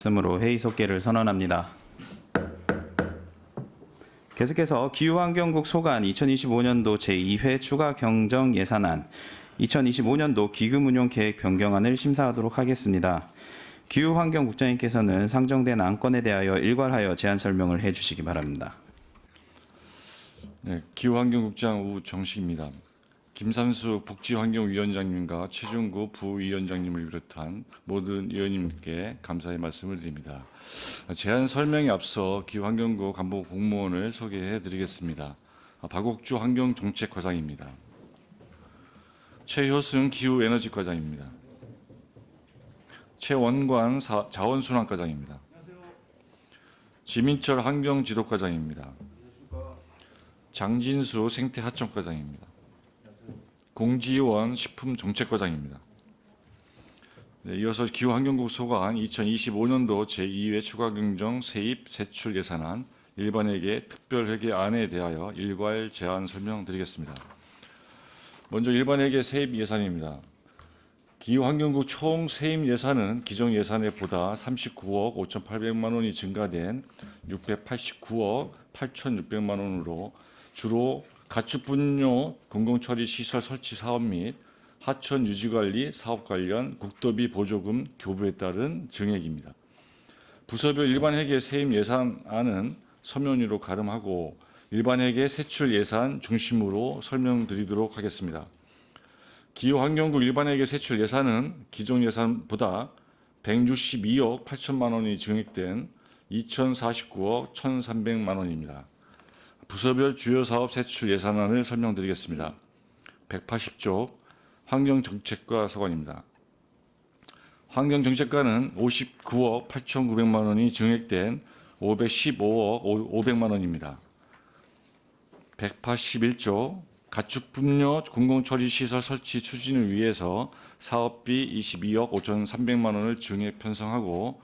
없으므로 회의 속개를 선언합니다. 계속해서 기후환경국 소관 2025년도 제2회 추가 경정 예산안, 2025년도 기금운용 계획 변경안을 심사하도록 하겠습니다. 기후환경국장님께서는 상정된 안건에 대하여 일괄하여 제안 설명을 해주시기 바랍니다. 네, 기후환경국장 우정식입니다. 김산수 복지환경위원장님과 최중구 부위원장님을 비롯한 모든 의원님께 감사의 말씀을 드립니다. 제안 설명에 앞서 기후환경국 간부 공무원을 소개해 드리겠습니다. 박옥주 환경정책과장입니다. 최효승 기후에너지과장입니다. 최원관 자원순환과장입니다. 지민철 환경지도과장입니다. 장진수 생태하청과장입니다. 공지원 식품정책과장입니다. 네, 이어서 기후환경국 소관 2025년도 제2회 추가경정 세입 세출 예산안 일반회계 특별회계안에 대하여 일괄 제안 설명드리겠습니다. 먼저 일반회계 세입 예산입니다. 기후환경국 총 세입 예산은 기존 예산에 보다 39억 5,800만 원이 증가된 689억 8,600만 원으로 주로 가축분뇨 공공처리시설 설치 사업 및 하천 유지관리 사업 관련 국도비 보조금 교부에 따른 증액입니다. 부서별 일반회계 세입 예산안은 서면위로 가름하고 일반회계 세출 예산 중심으로 설명드리도록 하겠습니다. 기후환경국 일반회계 세출 예산은 기존 예산보다 162억 8천만 원이 증액된 2,049억 1,300만 원입니다. 부서별 주요 사업 세출 예산안을 설명드리겠습니다. 180조 환경정책과 소관입니다. 환경정책과는 59억 8,900만 원이 증액된 515억 500만 원입니다. 181조 가축분뇨 공공처리시설 설치 추진을 위해서 사업비 22억 5,300만 원을 증액 편성하고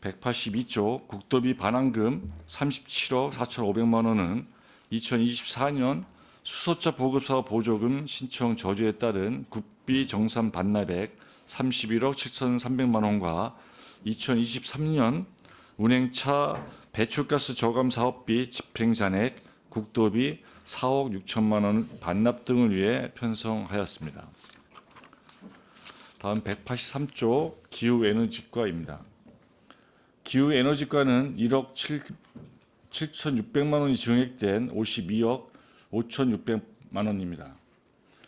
182조 국도비 반환금 37억 4,500만 원은 2024년 수소차 보급사업 보조금 신청 저주에 따른 국비 정산 반납액 31억 7,300만 원과 2023년 운행차 배출가스 저감 사업비 집행 잔액 국도비 4억 6천만 원 반납 등을 위해 편성하였습니다. 다음 183조 기후에너지과입니다. 기후에너지과는 1억 7,600만 원이 증액된 52억 5,600만 원입니다.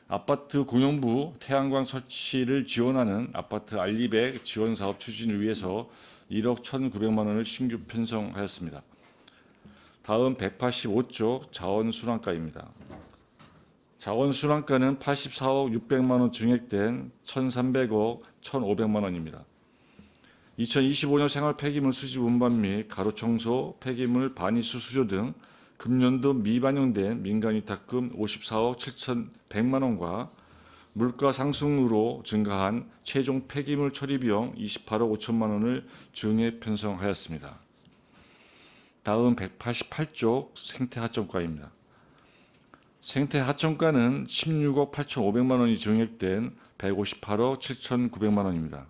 아파트 공용부 태양광 설치를 지원하는 아파트 알리백 지원 사업 추진을 위해서 1억 1,900만 원을 신규 편성하였습니다. 다음 185조 자원순환과입니다. 자원순환과는 84억 600만 원 증액된 1,300억 1,500만 원입니다. 2025년 생활 폐기물 수집 운반 및 가로청소, 폐기물 반이수 수조 등 금년도 미반영된 민간위탁금 54억 7,100만 원과 물가 상승으로 증가한 최종 폐기물 처리 비용 28억 5천만 원을 증액 편성하였습니다. 다음 188조 생태하청과입니다. 생태하청과는 16억 8,500만 원이 증액된 158억 7,900만 원입니다.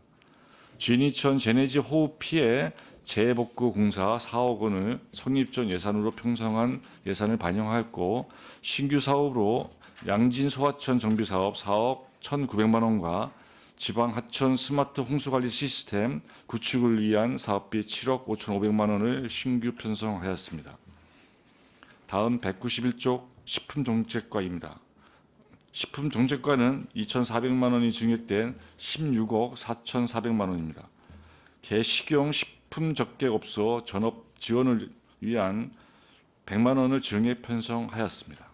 진이천 제네지 호흡 피해 재복구 공사 4억 원을 성립 전 예산으로 편성한 예산을 반영하였고 신규 사업으로 양진 소하천 정비 사업 4억 1,900만 원과 지방 하천 스마트 홍수관리 시스템 구축을 위한 사업비 7억 5,500만 원을 신규 편성하였습니다. 다음 191조 식품정책과입니다. 식품정책과는 2,400만 원이 증액된 16억 4,400만 원입니다. 개식용 식품적객업소 전업 지원을 위한 100만 원을 증액 편성하였습니다.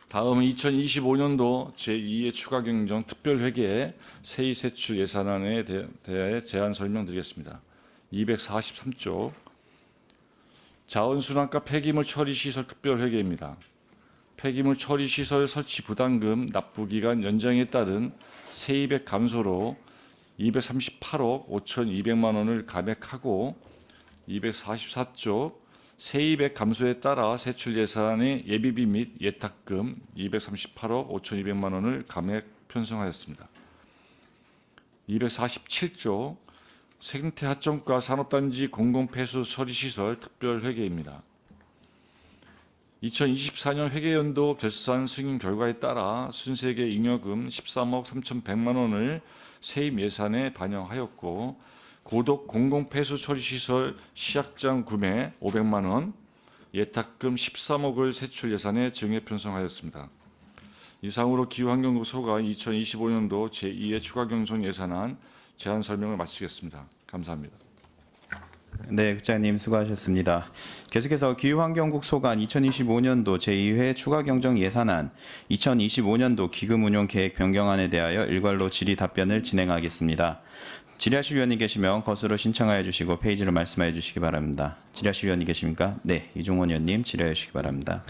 다음은 2025년도 제2회 추가경정 특별회계 세입세출 예산안에 대해 제안 설명드리겠습니다. 243조 자원순환과 폐기물 처리시설 특별회계입니다. 폐기물 처리시설 설치 부담금 납부기간 연장에 따른 세입액 감소로 238억 5,200만 원을 감액하고 244조 세입액 감소에 따라 세출 예산의 예비비 및 예탁금 238억 5,200만 원을 감액 편성하였습니다. 247조 생태 하청과 산업단지 공공폐수 처리시설 특별회계입니다. 2024년 회계연도 결산 승인 결과에 따라 순세계 잉여금 13억 3,100만 원을 세입 예산에 반영하였고 고독 공공폐수 처리시설 시약장 구매 500만 원, 예탁금 13억을 세출 예산에 증액 편성하였습니다. 이상으로 기후환경부 소관 2025년도 제2회 추가 경정 예산안 제안 설명을 마치겠습니다. 감사합니다. 네, 국장님 수고하셨습니다. 계속해서 기후환경국 소관 2025년도 제2회 추가 경정 예산안 2025년도 기금운용 계획 변경안에 대하여 일괄로 질의 답변을 진행하겠습니다. 질의하실 위원이 계시면 것으로 신청하여 주시고 페이지로 말씀하여 주시기 바랍니다. 질의하실 위원이 계십니까? 네, 이종원 의원님 질의하여 주시기 바랍니다.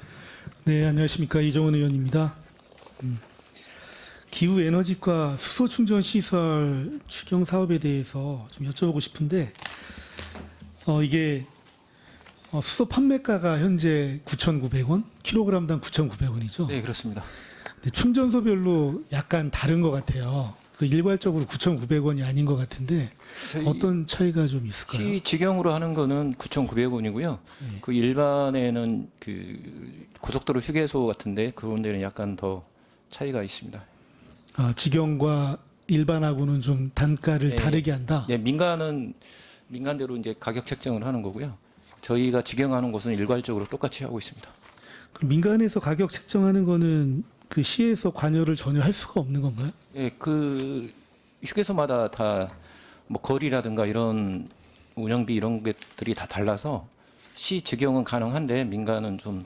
네, 안녕하십니까. 이종원 의원입니다. 기후 에너지과 수소 충전 시설 추경 사업에 대해서 좀 여쭤보고 싶은데 이게 수소 판매가가 현재 9,900원, 킬로그램당 9,900원이죠. 네, 그렇습니다. 근데 충전소별로 약간 다른 것 같아요. 그 일괄적으로 9,900원이 아닌 것 같은데 어떤 차이가 좀 있을까요? 시 직영으로 하는 거는 9,900원이고요. 그 일반에는 그 고속도로 휴게소 같은데 그런 데는 약간 더 차이가 있습니다. 아, 직영과 일반하고는 좀 단가를 네. 다르게 한다. 네, 민간은 민간대로 이제 가격 책정을 하는 거고요. 저희가 직영하는 곳은 일괄적으로 똑같이 하고 있습니다. 그럼 민간에서 가격 책정하는 거는 그 시에서 관여를 전혀 할 수가 없는 건가요? 예, 그 휴게소마다 다 뭐 거리라든가 이런 운영비 이런 것들이 다 달라서 시 직영은 가능한데 민간은 좀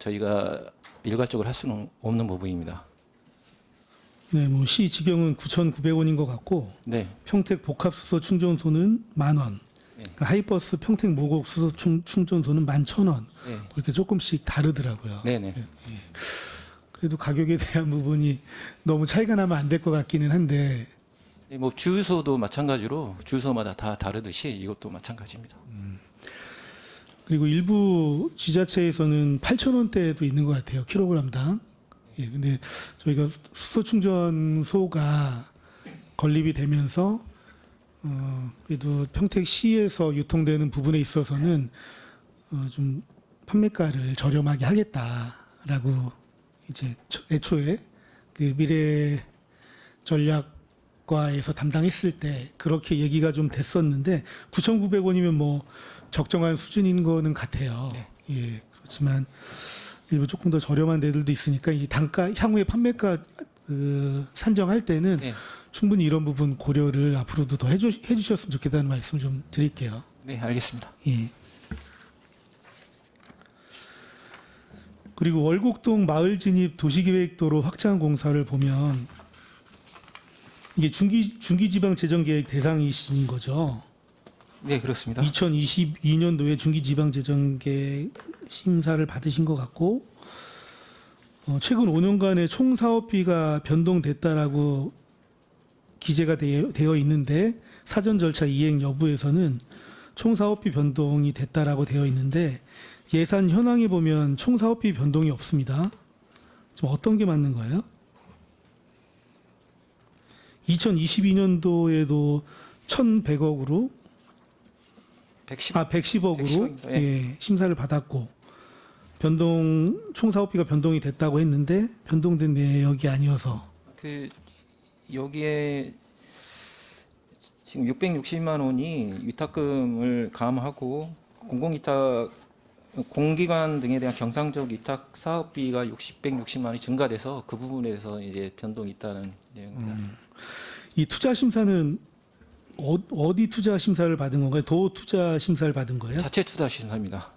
저희가 일괄적으로 할 수는 없는 부분입니다. 네, 뭐 시 직영은 9,900원인 것 같고 네, 평택 복합수소 충전소는 10,000원. 네. 그러니까 하이버스 평택 모곡 수소 충전소는 11,000원. 네, 이렇게 조금씩 다르더라고요. 네, 네. 그래도 가격에 대한 부분이 너무 차이가 나면 안 될 것 같기는 한데 네, 뭐 주유소도 마찬가지로 주유소마다 다 다르듯이 이것도 마찬가지입니다. 그리고 일부 지자체에서는 8,000원대도 있는 것 같아요. 킬로그램당. 예, 근데 저희가 수소 충전소가 건립이 되면서 그래도 평택시에서 유통되는 부분에 있어서는 좀 판매가를 저렴하게 하겠다라고 이제 애초에 그 미래 전략과에서 담당했을 때 그렇게 얘기가 좀 됐었는데 9,900원이면 뭐 적정한 수준인 거는 같아요. 네. 예, 그렇지만 일부 조금 더 저렴한 데들도 있으니까 이 단가 향후에 판매가 산정할 때는 네, 충분히 이런 부분 고려를 앞으로도 더 해주셨으면 좋겠다는 말씀 좀 드릴게요. 네, 알겠습니다. 예. 그리고 월곡동 마을 진입 도시계획도로 확장 공사를 보면 이게 중기지방재정계획 대상이신 거죠. 네, 그렇습니다. 2022년도에 중기지방재정계획 심사를 받으신 것 같고 최근 5년간의 총 사업비가 변동됐다라고 기재가 되어 있는데 사전 절차 이행 여부에서는 총 사업비 변동이 됐다라고 되어 있는데 예산 현황에 보면 총 사업비 변동이 없습니다. 좀 어떤 게 맞는 거예요? 2022년도에도 1,100억으로 110억으로 110억입니다. 예, 심사를 받았고 변동 총 사업비가 변동이 됐다고 했는데 변동된 내역이 아니어서 그 여기에 지금 660만 원이 위탁금을 감하고 공공위탁 공기관 등에 대한 경상적 위탁 사업비가 160만 원이 증가돼서 그 부분에 대해서 이제 변동이 있다는 내용입니다. 이 투자 심사는 어디 투자 심사를 받은 건가요? 도 투자 심사를 받은 거예요? 자체 투자 심사입니다.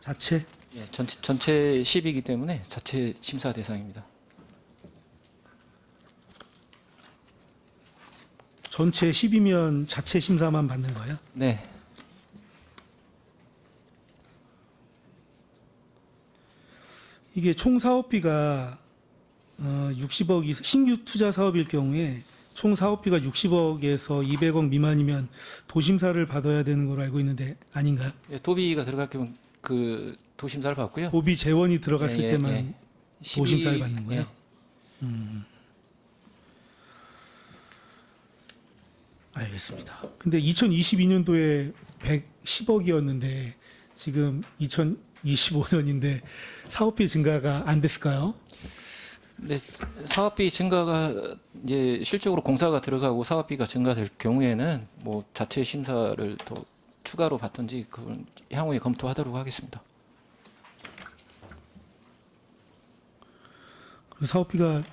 자체? 예, 전체 10이기 때문에 자체 심사 대상입니다. 전체 10이면 자체 심사만 받는 거예요? 네, 이게 총 사업비가 60억 이상 신규 투자 사업일 경우에 총 사업비가 60억에서 200억 미만이면 도심사를 받아야 되는 걸로 알고 있는데 아닌가요? 예, 도비가 들어갈 경우 그 도심사를 받고요. 도비 재원이 들어갔을 예, 예, 때만 예. 도심사를 받는 거예요? 예. 알겠습니다. 근데 2022년도에 110억이었는데 지금 2025년인데 사업비 증가가 안 됐을까요? 네, 사업비 증가가 이제 실적으로 공사가 들어가고 사업비가 증가될 경우에는 뭐 자체 심사를 더 추가로 받든지 그건 향후에 검토하도록 하겠습니다. 그 사업비가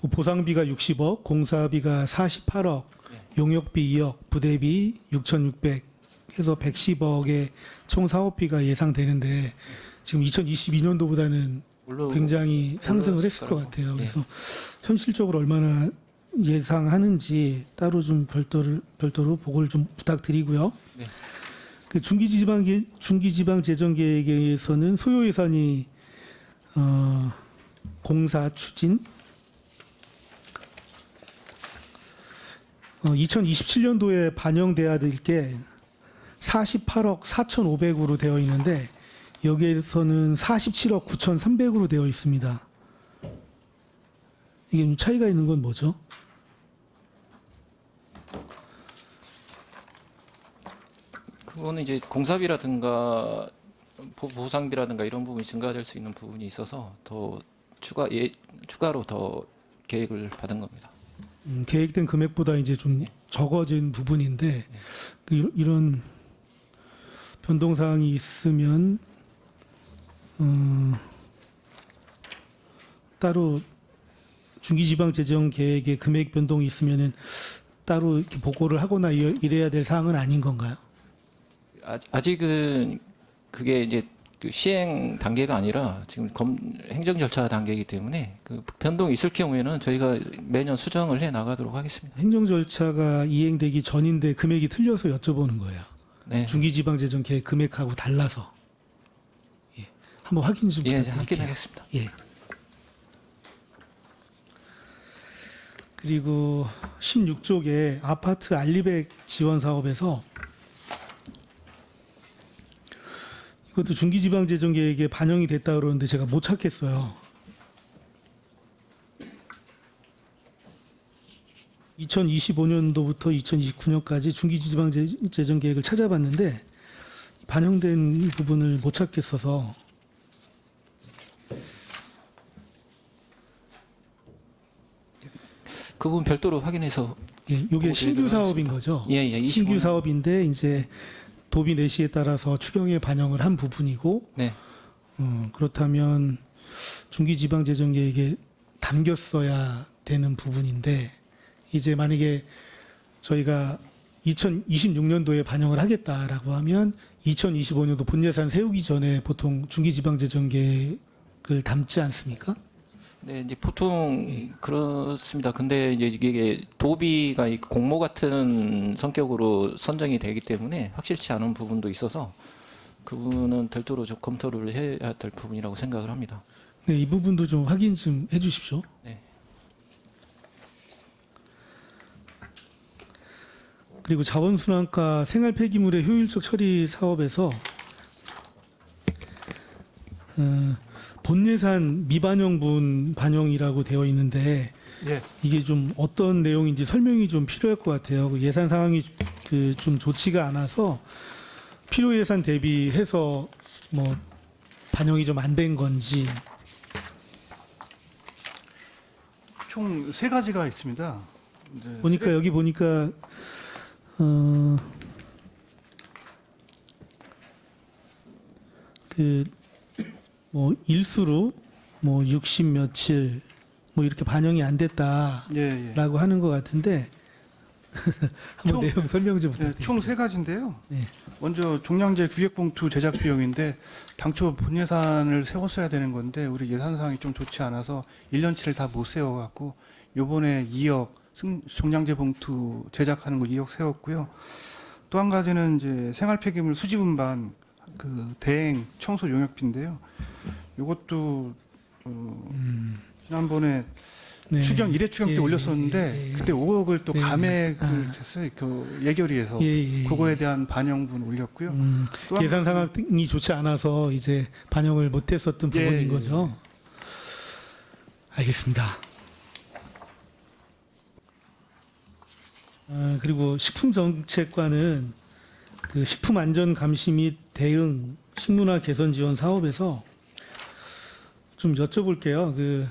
보상비가 60억, 공사비가 48억, 용역비 2억, 부대비 6,600 해서 110억의 총 사업비가 예상되는데 지금 2022년도보다는 물론 굉장히 상승을 올라갔을 했을 것 거라고. 같아요. 네. 그래서 현실적으로 얼마나 예상하는지 따로 좀 별도로 보고를 좀 부탁드리고요. 네. 그 중기지방 재정 계획에서는 소요 예산이 공사 추진 2027년도에 반영돼야 될 게 48억 4,500으로 되어 있는데 여기에서는 47억 9,300으로 되어 있습니다. 이게 좀 차이가 있는 건 뭐죠? 그거는 이제 공사비라든가 보상비라든가 이런 부분이 증가될 수 있는 부분이 있어서 더 추가로 더 계획을 받은 겁니다. 계획된 금액보다 이제 좀 적어진 부분인데 이런 변동 사항이 있으면 따로 중기지방 재정 계획에 금액 변동이 있으면은 따로 이렇게 보고를 하거나 이래야 될 사항은 아닌 건가요? 아직은 그게 이제 그 시행 단계가 아니라 지금 행정 절차 단계이기 때문에 그 변동이 있을 경우에는 저희가 매년 수정을 해 나가도록 하겠습니다. 행정 절차가 이행되기 전인데 금액이 틀려서 여쭤보는 거예요. 네. 중기지방 재정 계획 금액하고 달라서 한번 확인 좀 예, 부탁드릴게요. 확인하겠습니다. 예. 그리고 16쪽에 아파트 알리백 지원 사업에서 이것도 중기지방재정계획에 반영이 됐다 그러는데 제가 못 찾겠어요. 2025년도부터 2029년까지 중기지방재정계획을 찾아봤는데 반영된 부분을 못 찾겠어서 그 부분 별도로 확인해서 이게 보고 신규 드리도록 사업인 하겠습니다. 거죠. 예, 예. 신규 25년. 사업인데 이제 도비 내시에 따라서 추경에 반영을 한 부분이고 네. 그렇다면 중기지방재정계획에 담겼어야 되는 부분인데 이제 만약에 저희가 2026년도에 반영을 하겠다라고 하면 2025년도 본예산 세우기 전에 보통 중기지방재정계획을 담지 않습니까? 네, 이제 보통 그렇습니다. 근데 이제 이게 도비가 이 공모 같은 성격으로 선정이 되기 때문에 확실치 않은 부분도 있어서 그 부분은 별도로 좀 검토를 해야 될 부분이라고 생각을 합니다. 네, 이 부분도 좀 확인 좀 해주십시오. 네. 그리고 자원순환가 생활폐기물의 효율적 처리 사업에서 본예산 미반영분 반영이라고 되어 있는데 예. 이게 좀 어떤 내용인지 설명이 좀 필요할 것 같아요. 그 예산 상황이 좀 좋지가 않아서 필요 예산 대비해서 뭐 반영이 좀 안 된 건지 총 세 가지가 있습니다. 이제 보니까 여기 보니까 뭐 일수로 뭐 60 며칠 뭐 이렇게 반영이 안 됐다라고 예, 예. 하는 것 같은데 한번 총- 내용 설명 좀 네, 부탁드립니다. 총 세 가지인데요. 네. 먼저 종량제 규격봉투 제작 비용인데 당초 본 예산을 세웠어야 되는 건데 우리 예산 상황이 좀 좋지 않아서 1년치를 다 못 세워갖고 요번에 2억 종량제 봉투 제작하는 거 2억 세웠고요. 또 한 가지는 이제 생활폐기물 수지분반 그 대행 청소 용역비인데요. 요것도 지난번에 네. 추경 1회 추경 때 예, 올렸었는데 예, 예. 그때 5억을 또 네. 감액을 아. 했어요. 그 예결위에서 예. 그거에 대한 반영분 올렸고요. 또한 예산 상황이 좋지 않아서 이제 반영을 못했었던 예, 부분인 예, 거죠. 알겠습니다. 그리고 식품정책과는 그 식품안전감시 및 대응 식문화 개선 지원 사업에서 좀 여쭤볼게요. 그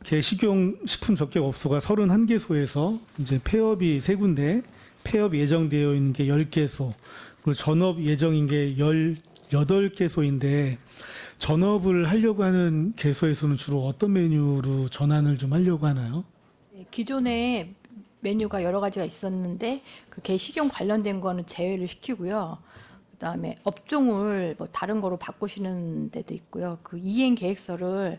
개식용 식품 적격업소가 31개소에서 이제 폐업이 3군데, 폐업 예정되어 있는 게 10개소, 그리고 전업 예정인 게 18개소인데 전업을 하려고 하는 개소에서는 주로 어떤 메뉴로 전환을 좀 하려고 하나요? 네, 기존에 메뉴가 여러 가지가 있었는데 그 개식용 관련된 거는 제외를 시키고요. 그다음에 업종을 뭐 다른 거로 바꾸시는 데도 있고요. 그 이행 계획서를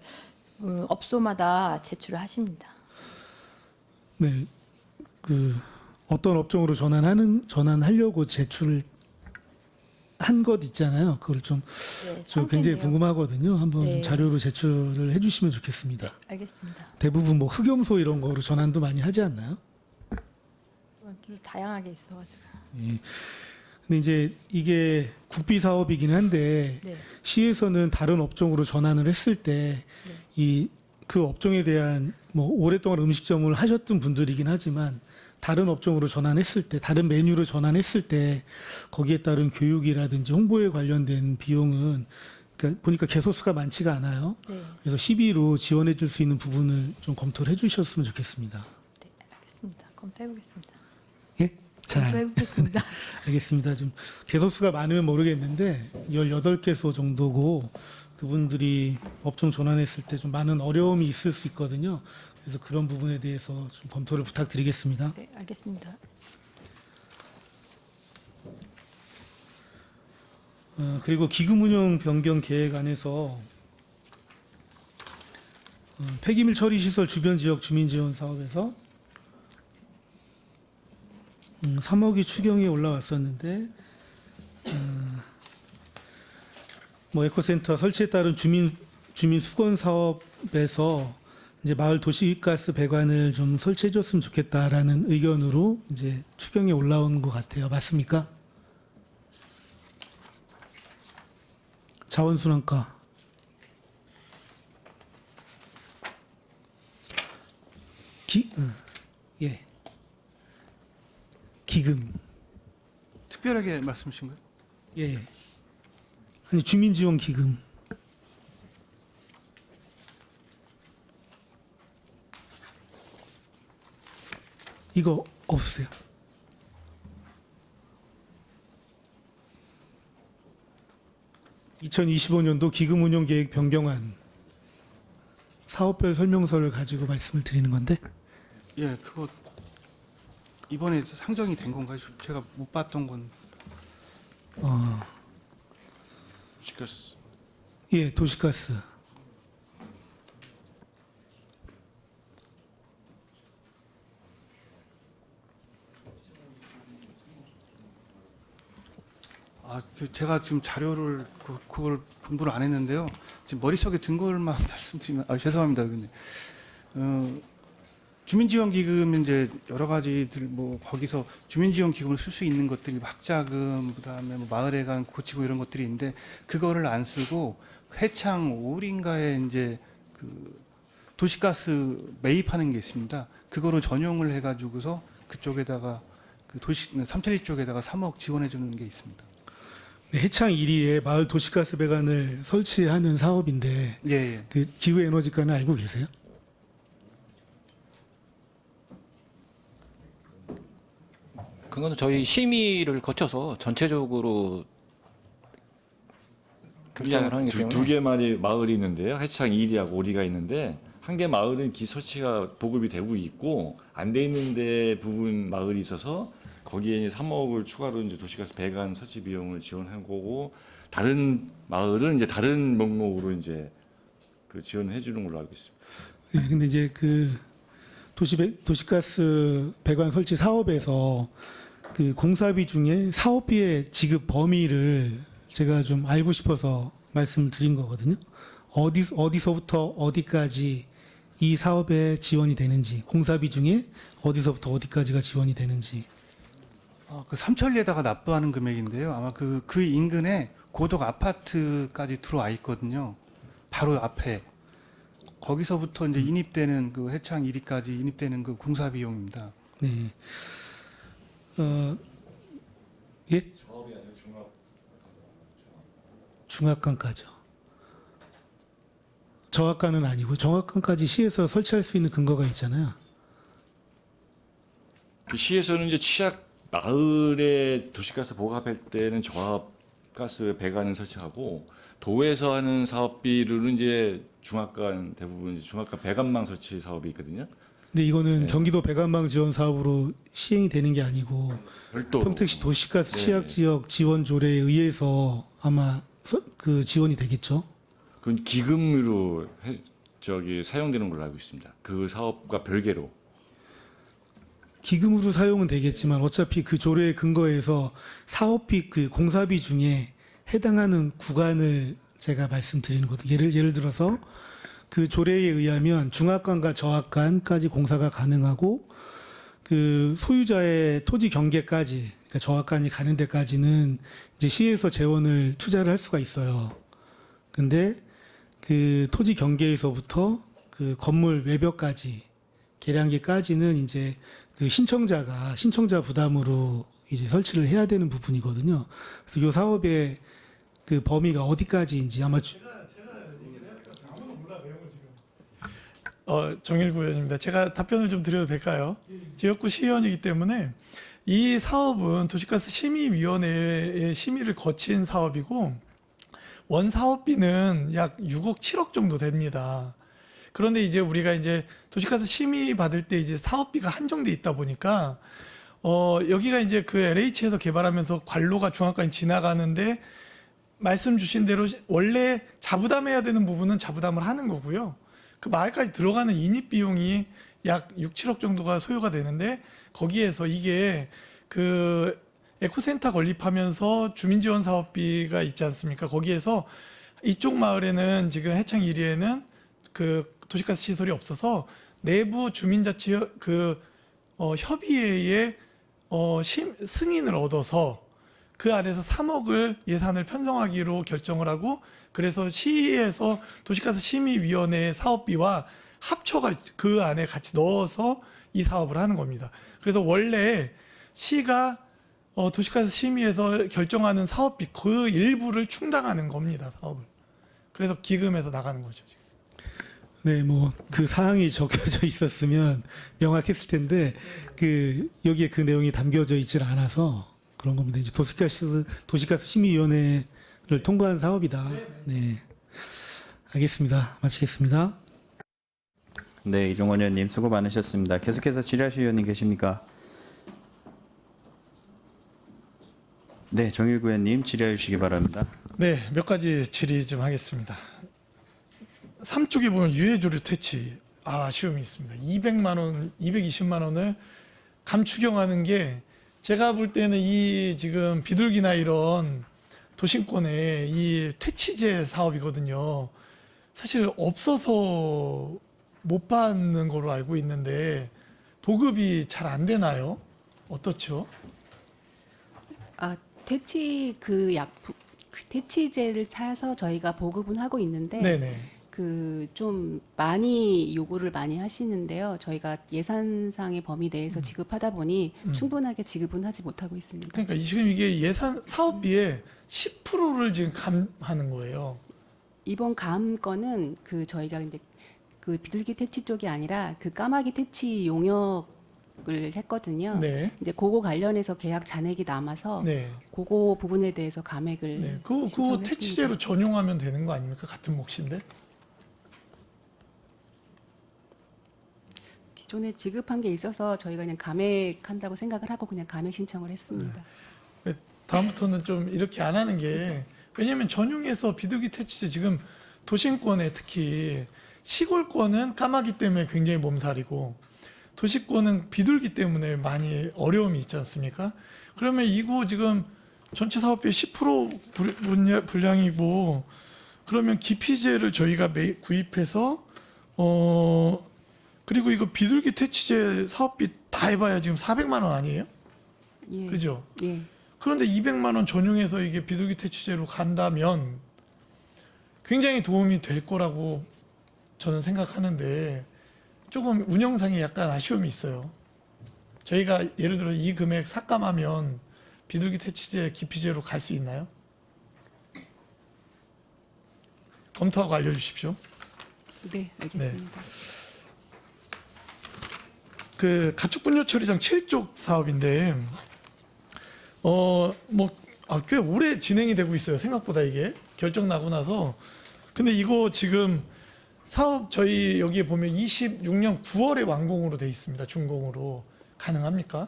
업소마다 제출을 하십니다. 네, 그 어떤 업종으로 전환하려고 제출을 한 것 있잖아요. 그걸 좀 네, 저 굉장히 상세네요. 궁금하고든요. 한번 네. 자료로 제출을 해주시면 좋겠습니다. 알겠습니다. 대부분 뭐 흑염소 이런 거로 전환도 많이 하지 않나요? 좀 다양하게 있어가지고. 예. 근데 이제 이게 국비 사업이긴 한데 네. 시에서는 다른 업종으로 전환을 했을 때 이 그 업종에 대한 뭐 오랫동안 음식점을 하셨던 분들이긴 하지만 다른 업종으로 전환했을 때 다른 메뉴로 전환했을 때 거기에 따른 교육이라든지 홍보에 관련된 비용은 그러니까 보니까 개소수가 많지가 않아요. 네. 그래서 시비로 지원해 줄 수 있는 부분을 좀 검토를 해 주셨으면 좋겠습니다. 네, 알겠습니다. 검토해 보겠습니다. 예? 잘 검토해 보겠습니다. 알겠습니다. 좀 개소수가 많으면 모르겠는데 18개소 정도고 그분들이 업종 전환했을 때 좀 많은 어려움이 있을 수 있거든요. 그래서 그런 부분에 대해서 좀 검토를 부탁드리겠습니다. 네, 알겠습니다. 그리고 기금 운영 변경 계획 안에서 폐기물 처리 시설 주변 지역 주민 지원 사업에서 3억이 추경에 올라왔었는데 뭐 에코센터 설치에 따른 주민 수건 사업에서 이제 마을 도시가스 배관을 좀 설치해 줬으면 좋겠다라는 의견으로 이제 추경에 올라온 것 같아요. 맞습니까? 자원순환과 예. 기금. 특별하게 말씀하신 거예요? 예. 아니 주민지원 기금. 이거 없으세요? (2025년도) 기금 운용 계획 변경안 사업별 설명서를 가지고 말씀을 드리는 건데 예, 그거 이번에 상정이 된 건가요? 제가 못 봤던 건. 시켰어. 예, 도시가스. 제가 지금 자료를 그걸 공부를 안 했는데요. 지금 머릿속에 든 걸만 말씀드리면 죄송합니다. 근데 주민지원기금 이제 여러 가지들 뭐 거기서 주민지원기금을 쓸 수 있는 것들이 학자금 그다음에 뭐 마을회관 고치고 이런 것들이 있는데 그거를 안 쓰고 해창 5린가에 이제 그 도시가스 매입하는 게 있습니다. 그거로 전용을 해가지고서 그쪽에다가 그 삼천리 쪽에다가 3억 지원해 주는 게 있습니다. 네, 해창 1위에 마을 도시가스 배관을 설치하는 사업인데 예, 예. 그 기후에너지과는 알고 계세요? 그거는 저희 심의를 거쳐서 전체적으로 결정을 하는 게 때문에 두 개만이 마을이 있는데요. 해창 2리하고 5리가 있는데 한 개 마을은 기설치가 보급이 되고 있고 안 돼 있는데 부분 마을이 있어서 거기에 이제 3억을 추가로 이제 도시가스 배관 설치 비용을 지원한 거고 다른 마을은 이제 다른 명목으로 이제 그 지원해 주는 걸로 알고 있습니다. 네, 근데 이제 그 도시가스 배관 설치 사업에서 그 공사비 중에 사업비의 지급 범위를 제가 좀 알고 싶어서 말씀을 드린 거거든요. 어디서부터 어디까지 이 사업에 지원이 되는지, 공사비 중에 어디서부터 어디까지가 지원이 되는지. 그 삼천리에다가 납부하는 금액인데요. 아마 그 인근에 고덕 아파트까지 들어와 있거든요. 바로 앞에. 거기서부터 이제 인입되는 그 해창 1위까지 인입되는 그 공사 비용입니다. 네. 예? 중압관까죠. 정압관은 아니고 정압관까지 시에서 설치할 수 있는 근거가 있잖아요. 그 시에서는 이제 취약 마을에 도시가스 보급할 때는 저압가스 배관을 설치하고 도에서 하는 사업비로는 이제 중압관 대부분 이제 중압관 배관망 설치 사업이 있거든요. 근데 이거는 네. 경기도 배관망 지원 사업으로 시행이 되는 게 아니고 별도로. 평택시 도시가스 네. 취약 지역 지원 조례에 의해서 아마 그 지원이 되겠죠. 그건 기금으로 사용되는 걸로 알고 있습니다. 그 사업과 별개로. 기금으로 사용은 되겠지만 어차피 그 조례에 근거해서 사업비 그 공사비 중에 해당하는 구간을 제가 말씀드리는 거거든요. 예를 들어서 그 조례에 의하면 중압관과 저압관까지 공사가 가능하고 그 소유자의 토지 경계까지 그러니까 저압관이 가는 데까지는 이제 시에서 재원을 투자를 할 수가 있어요. 근데 그 토지 경계에서부터 그 건물 외벽까지 계량기까지는 이제 그 신청자 부담으로 이제 설치를 해야 되는 부분이거든요. 그래서 이 사업의 그 범위가 어디까지인지 아마 정일구 의원입니다. 제가 답변을 좀 드려도 될까요? 지역구 시의원이기 때문에 이 사업은 도시가스 심의위원회의 심의를 거친 사업이고 원 사업비는 약 6억 7억 정도 됩니다. 그런데 이제 우리가 이제 도시가스 심의 받을 때 이제 사업비가 한정돼 있다 보니까 여기가 이제 그 LH에서 개발하면서 관로가 중앙까지 지나가는데 말씀 주신 대로 원래 자부담해야 되는 부분은 자부담을 하는 거고요. 그 마을까지 들어가는 인입 비용이 약 6, 7억 정도가 소요가 되는데 거기에서 이게 그 에코센터 건립하면서 주민지원 사업비가 있지 않습니까? 거기에서 이쪽 마을에는 지금 해창 1위에는 그 도시가스 시설이 없어서 내부 주민자치 협의회의 승인을 얻어서 그 안에서 3억을 예산을 편성하기로 결정을 하고 그래서 시에서 도시가스 심의위원회의 사업비와 합쳐가 그 안에 같이 넣어서 이 사업을 하는 겁니다. 그래서 원래 시가 도시가스 심의에서 결정하는 사업비 그 일부를 충당하는 겁니다. 사업을. 그래서 기금에서 나가는 거죠. 지금. 네, 뭐 그 사항이 적혀져 있었으면 명확했을 텐데 그 여기에 그 내용이 담겨져 있질 않아서 그런 겁니다. 이제 도시가스 심의위원회를 통과한 사업이다. 네, 알겠습니다. 마치겠습니다. 네, 이종원 의원님 수고 많으셨습니다. 계속해서 질의하실 의원님 계십니까? 네, 정일구 의원님 질의해 주시기 바랍니다. 네, 몇 가지 질의 좀 하겠습니다. 3쪽에 보면 유해조류 퇴치 아쉬움이 있습니다. 200만 원, 220만 원을 감추경하는 게 제가 볼 때는 이 지금 비둘기나 이런 도심권의 이 퇴치제 사업이거든요. 사실 없어서 못 받는 걸로 알고 있는데 보급이 잘 안 되나요? 어떻죠? 퇴치 퇴치제를 사서 저희가 보급은 하고 있는데 네네. 그 좀 많이 요구를 많이 하시는데요. 저희가 예산상의 범위 내에서 지급하다 보니 충분하게 지급은 하지 못하고 있습니다. 그러니까 지금 이게 예산 사업비의 10%를 지금 감하는 거예요. 이번 감 건은 그 저희가 이제 그 비둘기 퇴치 쪽이 아니라 그 까마귀 퇴치 용역을 했거든요. 네. 이제 그거 관련해서 계약 잔액이 남아서 네. 그거 부분에 대해서 감액을 네. 그거 신청했습니다. 퇴치제로 전용하면 되는 거 아닙니까? 같은 몫인데. 기존에 지급한 게 있어서 저희가 그냥 감액한다고 생각을 하고 그냥 감액 신청을 했습니다. 다음부터는 좀 이렇게 안 하는 게 왜냐하면 전용해서 비둘기 퇴치제 지금 도심권에 특히 시골권은 까마귀 때문에 굉장히 몸살이고 도시권은 비둘기 때문에 많이 어려움이 있지 않습니까? 그러면 이거 지금 전체 사업비의 10% 분량이고 그러면 기피제를 저희가 구입해서 그리고 이거 비둘기 퇴치제 사업비 다 해봐야 지금 400만 원 아니에요? 예. 그죠? 예. 그런데 200만 원 전용해서 이게 비둘기 퇴치제로 간다면 굉장히 도움이 될 거라고 저는 생각하는데 조금 운영상에 약간 아쉬움이 있어요. 저희가 예를 들어 이 금액 삭감하면 비둘기 퇴치제, 기피제로 갈 수 있나요? 검토하고 알려주십시오. 네, 알겠습니다. 그 가축분뇨 처리장 7쪽 사업인데 꽤 오래 진행이 되고 있어요. 생각보다 이게 결정 나고 나서. 근데 이거 지금 사업 저희 여기에 보면 26년 9월에 완공으로 돼 있습니다. 준공으로. 가능합니까?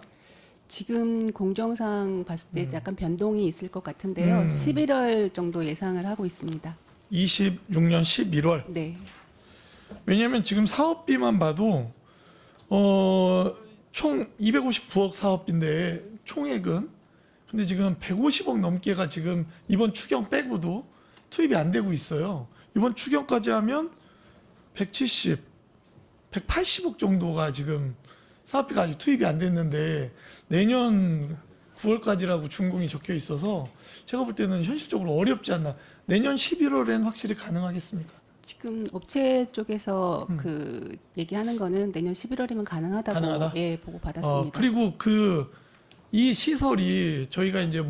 지금 공정상 봤을 때 약간 변동이 있을 것 같은데요. 11월 정도 예상을 하고 있습니다. 26년 11월. 네. 왜냐하면 지금 사업비만 봐도 총 259억 사업비인데 총액은 근데 지금 150억 넘게가 지금 이번 추경 빼고도 투입이 안 되고 있어요. 이번 추경까지 하면 170, 180억 정도가 지금 사업비가 아직 투입이 안 됐는데 내년 9월까지라고 준공이 적혀 있어서 제가 볼 때는 현실적으로 어렵지 않나. 내년 11월엔 확실히 가능하겠습니까? 지금 업체 쪽에서 그 얘기하는 거는 내년 11월이면 가능하다고 가능하다? 예, 보고 받았습니다. 그리고 이 시설이 저희가 이제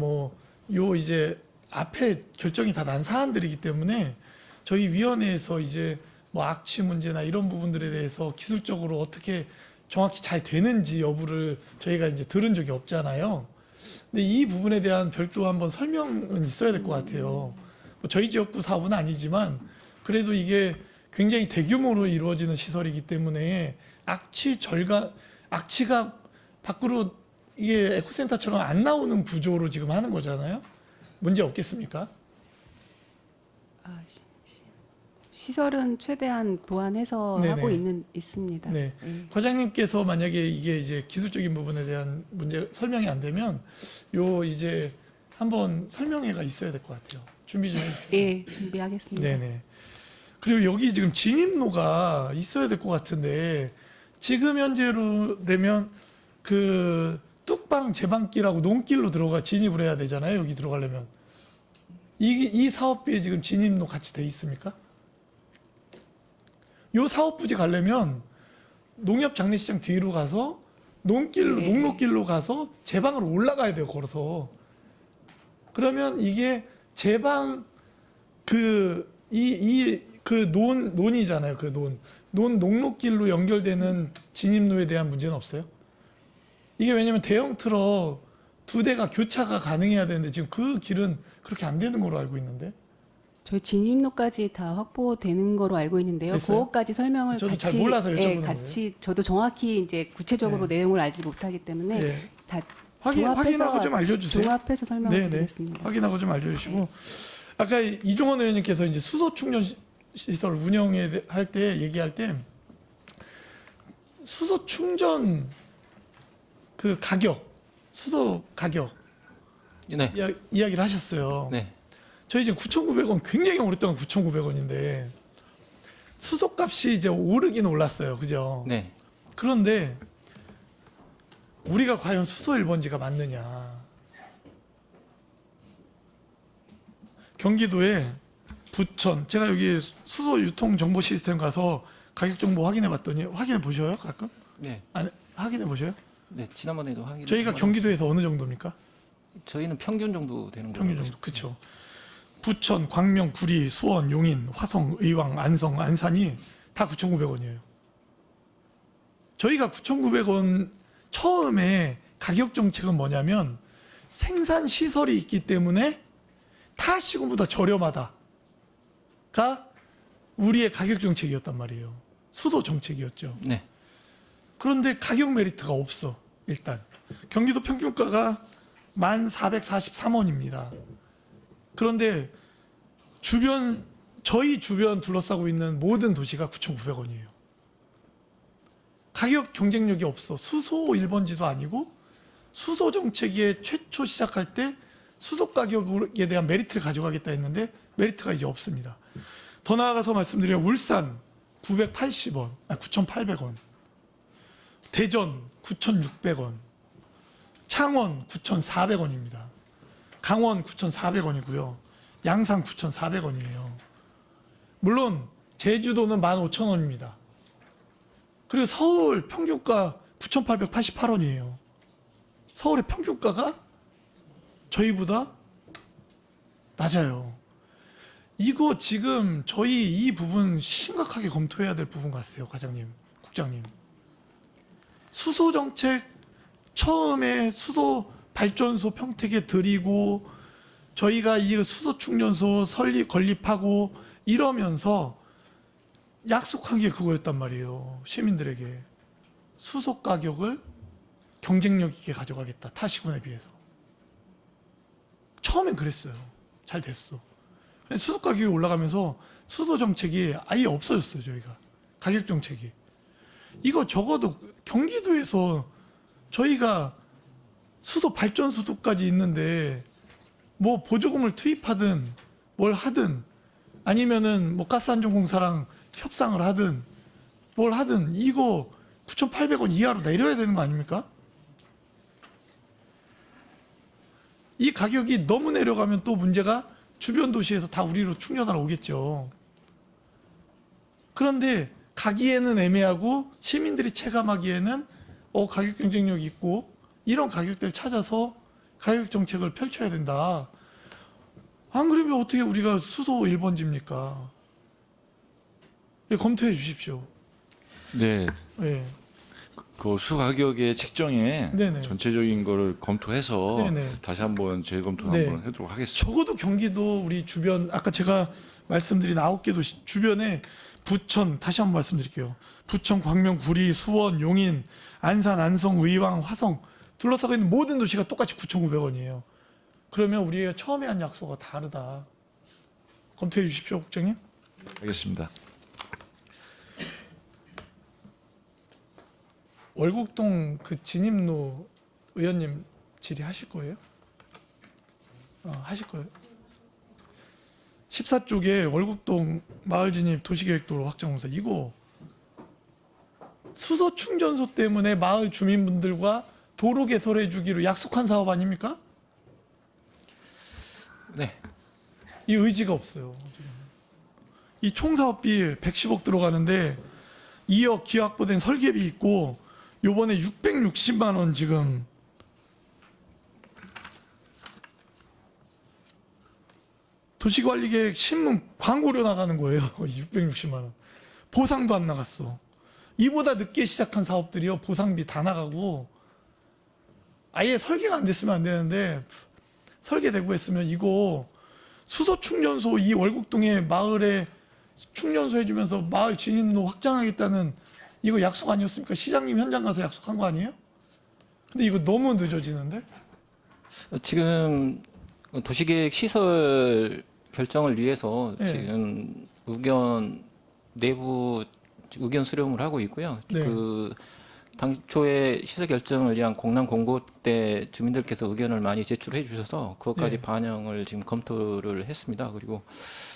이제 앞에 결정이 다 난 사안들이기 때문에 저희 위원회에서 이제 악취 문제나 이런 부분들에 대해서 기술적으로 어떻게 정확히 잘 되는지 여부를 저희가 이제 들은 적이 없잖아요. 근데 이 부분에 대한 별도 한번 설명은 있어야 될 것 같아요. 저희 지역구 사업은 아니지만 그래도 이게 굉장히 대규모로 이루어지는 시설이기 때문에 악취가 밖으로 이게 에코센터처럼 안 나오는 구조로 지금 하는 거잖아요. 문제 없겠습니까? 시설은 최대한 보완해서 네네. 하고 있습니다. 네. 예. 과장님께서 만약에 이게 이제 기술적인 부분에 대한 문제 설명이 안 되면 이제 한번 설명회가 있어야 될 것 같아요. 준비 좀 해주시죠. 예, 준비하겠습니다. 네네. 그리고 여기 지금 진입로가 있어야 될 것 같은데 지금 현재로 되면 그 뚝방 제방길하고 논길로 진입을 해야 되잖아요. 여기 들어가려면 이 사업비에 지금 진입로 같이 돼 있습니까? 요 사업 부지 가려면 농협 장례시장 뒤로 가서 농로길로 가서 제방으로 올라가야 돼요. 걸어서. 그러면 이게 제방 논이잖아요. 농로길로 연결되는 진입로에 대한 문제는 없어요. 이게 왜냐면 대형 트럭 2대가 교차가 가능해야 되는데 지금 그 길은 그렇게 안 되는 걸로 알고 있는데. 저희 진입로까지 다 확보되는 거로 알고 있는데요. 됐어요? 그것까지 설명을 저도 같이 잘 몰라서 여쭤보는 같이 저도 정확히 이제 구체적으로 내용을 알지 못하기 때문에 네. 다 확인하고 좀 알려주세요. 종합해서 설명을 네네. 드리겠습니다. 확인하고 좀 알려주시고 아까 이종원 의원님께서 이제 수소 충전 시설 운영에 얘기할 때 수소 충전 그 수소 가격 네. 이야기를 하셨어요. 네. 저희 지금 9,900원 굉장히 오랫동안 9,900원인데 수소값이 이제 오르긴 올랐어요. 그죠? 네. 그런데 우리가 과연 수소 1번지가 맞느냐? 경기도에 부천, 제가 여기 수소 유통 정보 시스템 가서 가격 정보 확인해 봤더니 확인해 보셔요? 가끔? 네. 아니, 확인해 보셔요? 네. 지난번에도 확인. 저희가 경기도에서 어느 정도입니까? 저희는 평균 정도 되는 거예요. 평균 정도. 그렇죠. 부천, 광명, 구리, 수원, 용인, 화성, 의왕, 안성, 안산이 다 9,900원이에요. 저희가 9,900원 처음에 가격 정책은 뭐냐면 생산 시설이 있기 때문에 타 시공보다 저렴하다가 우리의 가격 정책이었단 말이에요. 수도 정책이었죠. 네. 그런데 가격 메리트가 없어. 일단 경기도 평균가가 1,443원입니다. 그런데 저희 주변 둘러싸고 있는 모든 도시가 9,900원이에요. 가격 경쟁력이 없어. 수소 1번지도 아니고 수소 정책이 최초 시작할 때 수소 가격에 대한 메리트를 가져가겠다 했는데 메리트가 이제 없습니다. 더 나아가서 말씀드리면 울산 980원, 9,800원, 대전 9,600원, 창원 9,400원입니다. 강원 9,400원이고요. 양산 9,400원이에요. 물론 제주도는 15,000원입니다. 그리고 서울 평균가 9,888원이에요. 서울의 평균가가 저희보다 낮아요. 이거 지금 저희 이 부분 심각하게 검토해야 될 부분 같아요, 과장님, 국장님. 수소 정책 처음에 수소 발전소 평택에 드리고 저희가 이 수소 충전소 건립하고 이러면서 약속한 게 그거였단 말이에요. 시민들에게 수소 가격을 경쟁력 있게 가져가겠다. 타시군에 비해서. 처음엔 그랬어요. 잘 됐어. 근데 수소 가격이 올라가면서 수소 정책이 아예 없어졌어요. 저희가 가격 정책이. 이거 적어도 경기도에서 저희가 수소 발전소도까지 있는데 뭐 보조금을 투입하든 뭘 하든 아니면은 뭐 가스안전공사랑 협상을 하든 뭘 하든 이거 9,800원 이하로 내려야 되는 거 아닙니까? 이 가격이 너무 내려가면 또 문제가 주변 도시에서 다 우리로 충전하러 오겠죠. 그런데 가기에는 애매하고 시민들이 체감하기에는 가격 경쟁력이 있고 이런 가격대를 찾아서 가격 정책을 펼쳐야 된다. 안 그러면 어떻게 우리가 수소 1번지입니까? 검토해 주십시오. 네, 예. 그 수 가격의 책정에 네네. 전체적인 거를 검토해서 네네. 다시 한번 재검토 네. 한번 해도록 하겠습니다. 적어도 경기도 우리 주변 아까 제가 말씀드린 9개 도시 주변에 부천 다시 한번 말씀드릴게요. 부천, 광명, 구리, 수원, 용인, 안산, 안성, 의왕, 화성 둘러싸고 있는 모든 도시가 똑같이 9,900원이에요. 그러면 우리가 처음에 한 약속과 다르다. 검토해 주십시오, 국장님. 알겠습니다. 월곡동 그 진입로 의원님 질의하실 거예요? 하실 거예요? 14쪽에 월곡동 마을 진입 도시계획도로 확장공사 이거 수소 충전소 때문에 마을 주민분들과 도로 개설해 주기로 약속한 사업 아닙니까? 네. 이 의지가 없어요. 이 총사업비 110억 들어가는데 2억 기여 확보된 설계비 있고 요번에 660만 원 지금 도시관리계획 신문 광고료 나가는 거예요. 660만 원. 보상도 안 나갔어. 이보다 늦게 시작한 사업들이요. 보상비 다 나가고 아예 설계가 안 됐으면 안 되는데 설계되고 했으면 이거 수소 충전소 이 월곡동에 마을에 충전소 해주면서 마을 진입로 확장하겠다는 이거 약속 아니었습니까? 시장님 현장 가서 약속한 거 아니에요? 근데 이거 너무 늦어지는데? 지금 도시계획 시설 결정을 위해서 네. 지금 내부 의견 수렴을 하고 있고요. 네. 그 당초에 시설 결정을 위한 공람 공고 때 주민들께서 의견을 많이 제출해 주셔서 그것까지 네. 반영을 지금 검토를 했습니다. 그리고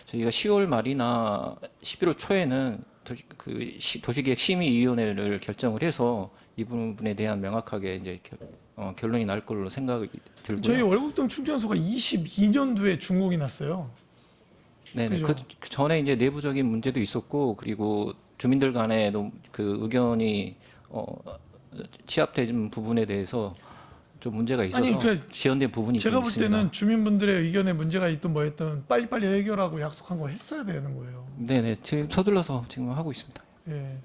저희가 10월 말이나 11월 초에는 도시계획 심의위원회를 결정을 해서 이 부분에 대한 명확하게 이제 결론이 날 걸로 생각이 들고요. 저희 월곡동 충전소가 22년도에 준공이 났어요. 네네. 그죠? 그 전에 이제 내부적인 문제도 있었고 그리고 주민들 간에도 그 의견이 취합된 부분에 대해서 좀 문제가 있어서 아니, 지연된 부분이 제가 좀 볼 있습니다. 때는 주민분들의 의견에 문제가 있든 뭐 했든 빨리빨리 해결하고 약속한 거 했어야 되는 거예요. 네네. 지금 서둘러서 지금 하고 있습니다. 예.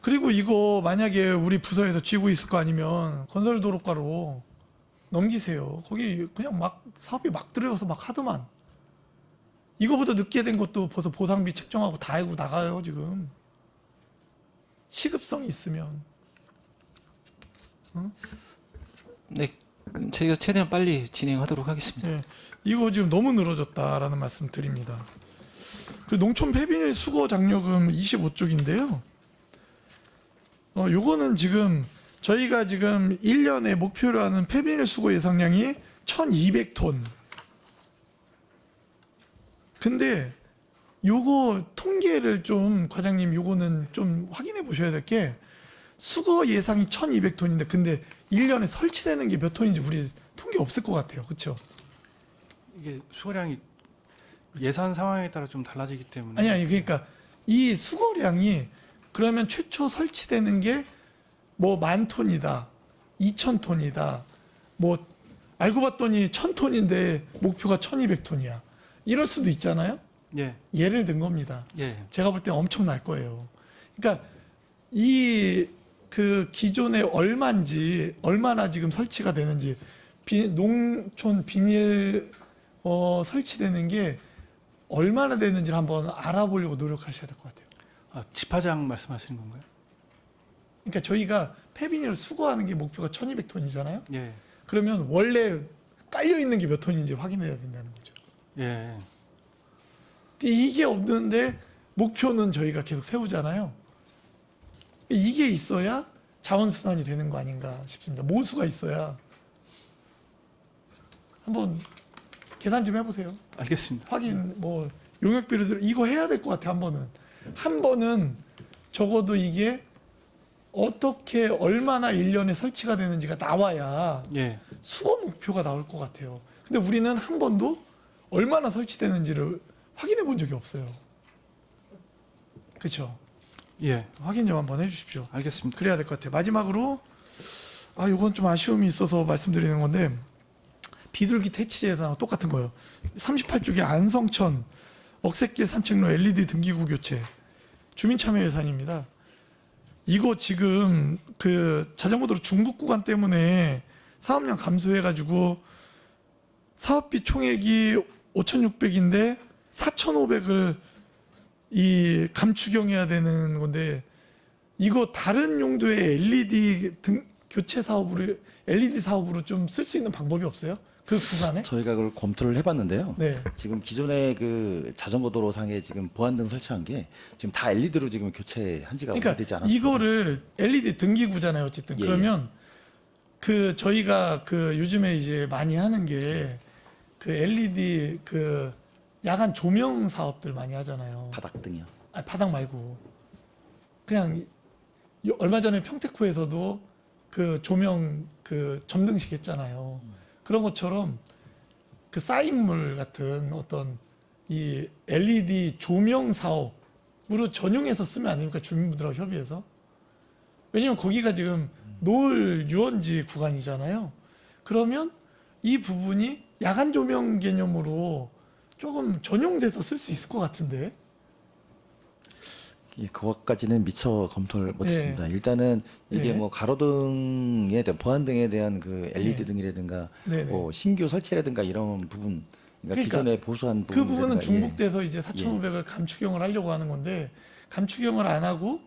그리고 이거 만약에 우리 부서에서 쥐고 있을 거 아니면 건설도로가로 넘기세요. 거기 그냥 막 사업비 막 들여서 막 하더만. 이거보다 늦게 된 것도 벌써 보상비 책정하고 다 해고 나가요 지금. 시급성이 있으면. 네. 저희가 최대한 빨리 진행하도록 하겠습니다. 예. 이거 지금 너무 늘어졌다라는 말씀 드립니다. 그리고 농촌 폐비닐 수거 장려금 25쪽인데요. 요거는 지금 저희가 지금 1년에 목표로 하는 폐비닐 수거 예상량이 1,200톤. 근데 요거 통계를 좀 과장님 요거는 좀 확인해 보셔야 될 게 수거 예상이 1,200톤인데 근데 1년에 설치되는 게 몇 톤인지 우리 통계 없을 것 같아요. 그렇죠? 이게 수거량이 예산 상황에 따라 좀 달라지기 때문에 아니 그러니까 이 수거량이 그러면 최초 설치되는 게 뭐 10,000톤이다, 2,000톤이다, 뭐 알고 봤더니 1,000톤인데 목표가 1,200톤이야. 이럴 수도 있잖아요. 예, 예를 든 겁니다. 예, 제가 볼 때 엄청날 거예요. 그러니까 이 그 기존에 얼마나 지금 설치가 되는지 농촌 비닐 설치되는 게 얼마나 되는지를 한번 알아보려고 노력하셔야 될 것 같아요. 아, 집화장 말씀하시는 건가요? 그러니까 저희가 폐비닐을 수거하는 게 목표가 1,200톤이잖아요. 예, 그러면 원래 깔려 있는 게 몇 톤인지 확인해야 된다는 거죠. 예, 이게 없는데 목표는 저희가 계속 세우잖아요. 이게 있어야 자원순환이 되는 거 아닌가 싶습니다. 모수가 있어야. 한번 계산 좀 해보세요. 알겠습니다. 확인 뭐 용역비를 이거 해야 될 것 같아. 한 번은 적어도 이게 어떻게 얼마나 1년에 설치가 되는지가 나와야 예, 수거 목표가 나올 것 같아요. 근데 우리는 한 번도 얼마나 설치되는지를 확인해 본 적이 없어요. 그렇죠? 예, 확인 좀 한번 해주십시오. 알겠습니다. 그래야 될 것 같아요. 마지막으로 이건 좀 아쉬움이 있어서 말씀드리는 건데 비둘기 퇴치 예산하고 똑같은 거예요. 38쪽에 안성천 억새길 산책로 LED 등기구 교체 주민 참여 예산입니다. 이거 지금 그 자전거도로 중부 구간 때문에 사업량 감소해가지고 사업비 총액이 5,600인데 4,500을 이 감축용해야 되는 건데 이거 다른 용도의 LED 등 교체 사업으로 LED 사업으로 좀 쓸 수 있는 방법이 없어요? 그 구간에? 저희가 그걸 검토를 해봤는데요. 네. 지금 기존의 그 자전거 도로상에 지금 보안등 설치한 게 지금 다 LED로 지금 교체한 지가 그러니까 오래되지 않았어요. 이거를 LED 등기구잖아요. 어쨌든 예, 그러면 그 저희가 그 요즘에 이제 많이 하는 게 그 LED 그 야간 조명 사업들 많이 하잖아요. 바닥 등이요. 아니, 바닥 말고 그냥 얼마 전에 평택호에서도 그 조명 그 점등식 했잖아요. 그런 것처럼 그 쌓인물 같은 어떤 이 LED 조명 사업으로 전용해서 쓰면 안 됩니까? 주민분들하고 협의해서. 왜냐면 거기가 지금 노을 유원지 구간이잖아요. 그러면 이 부분이 야간 조명 개념으로 조금 전용돼서 쓸 수 있을 것 같은데. 예, 그것까지는 미처 검토를 못했습니다. 일단은 이게 네. 뭐 가로등에 대한 보안등에 대한 그 LED 네. 등이라든가 네네. 뭐 신규 설치라든가 이런 부분, 그러니까 기존에 보수한 그 부분은 부분이라든가, 중복돼서 이제 4,500을 감축형을 하려고 하는 건데 감축형을 안 하고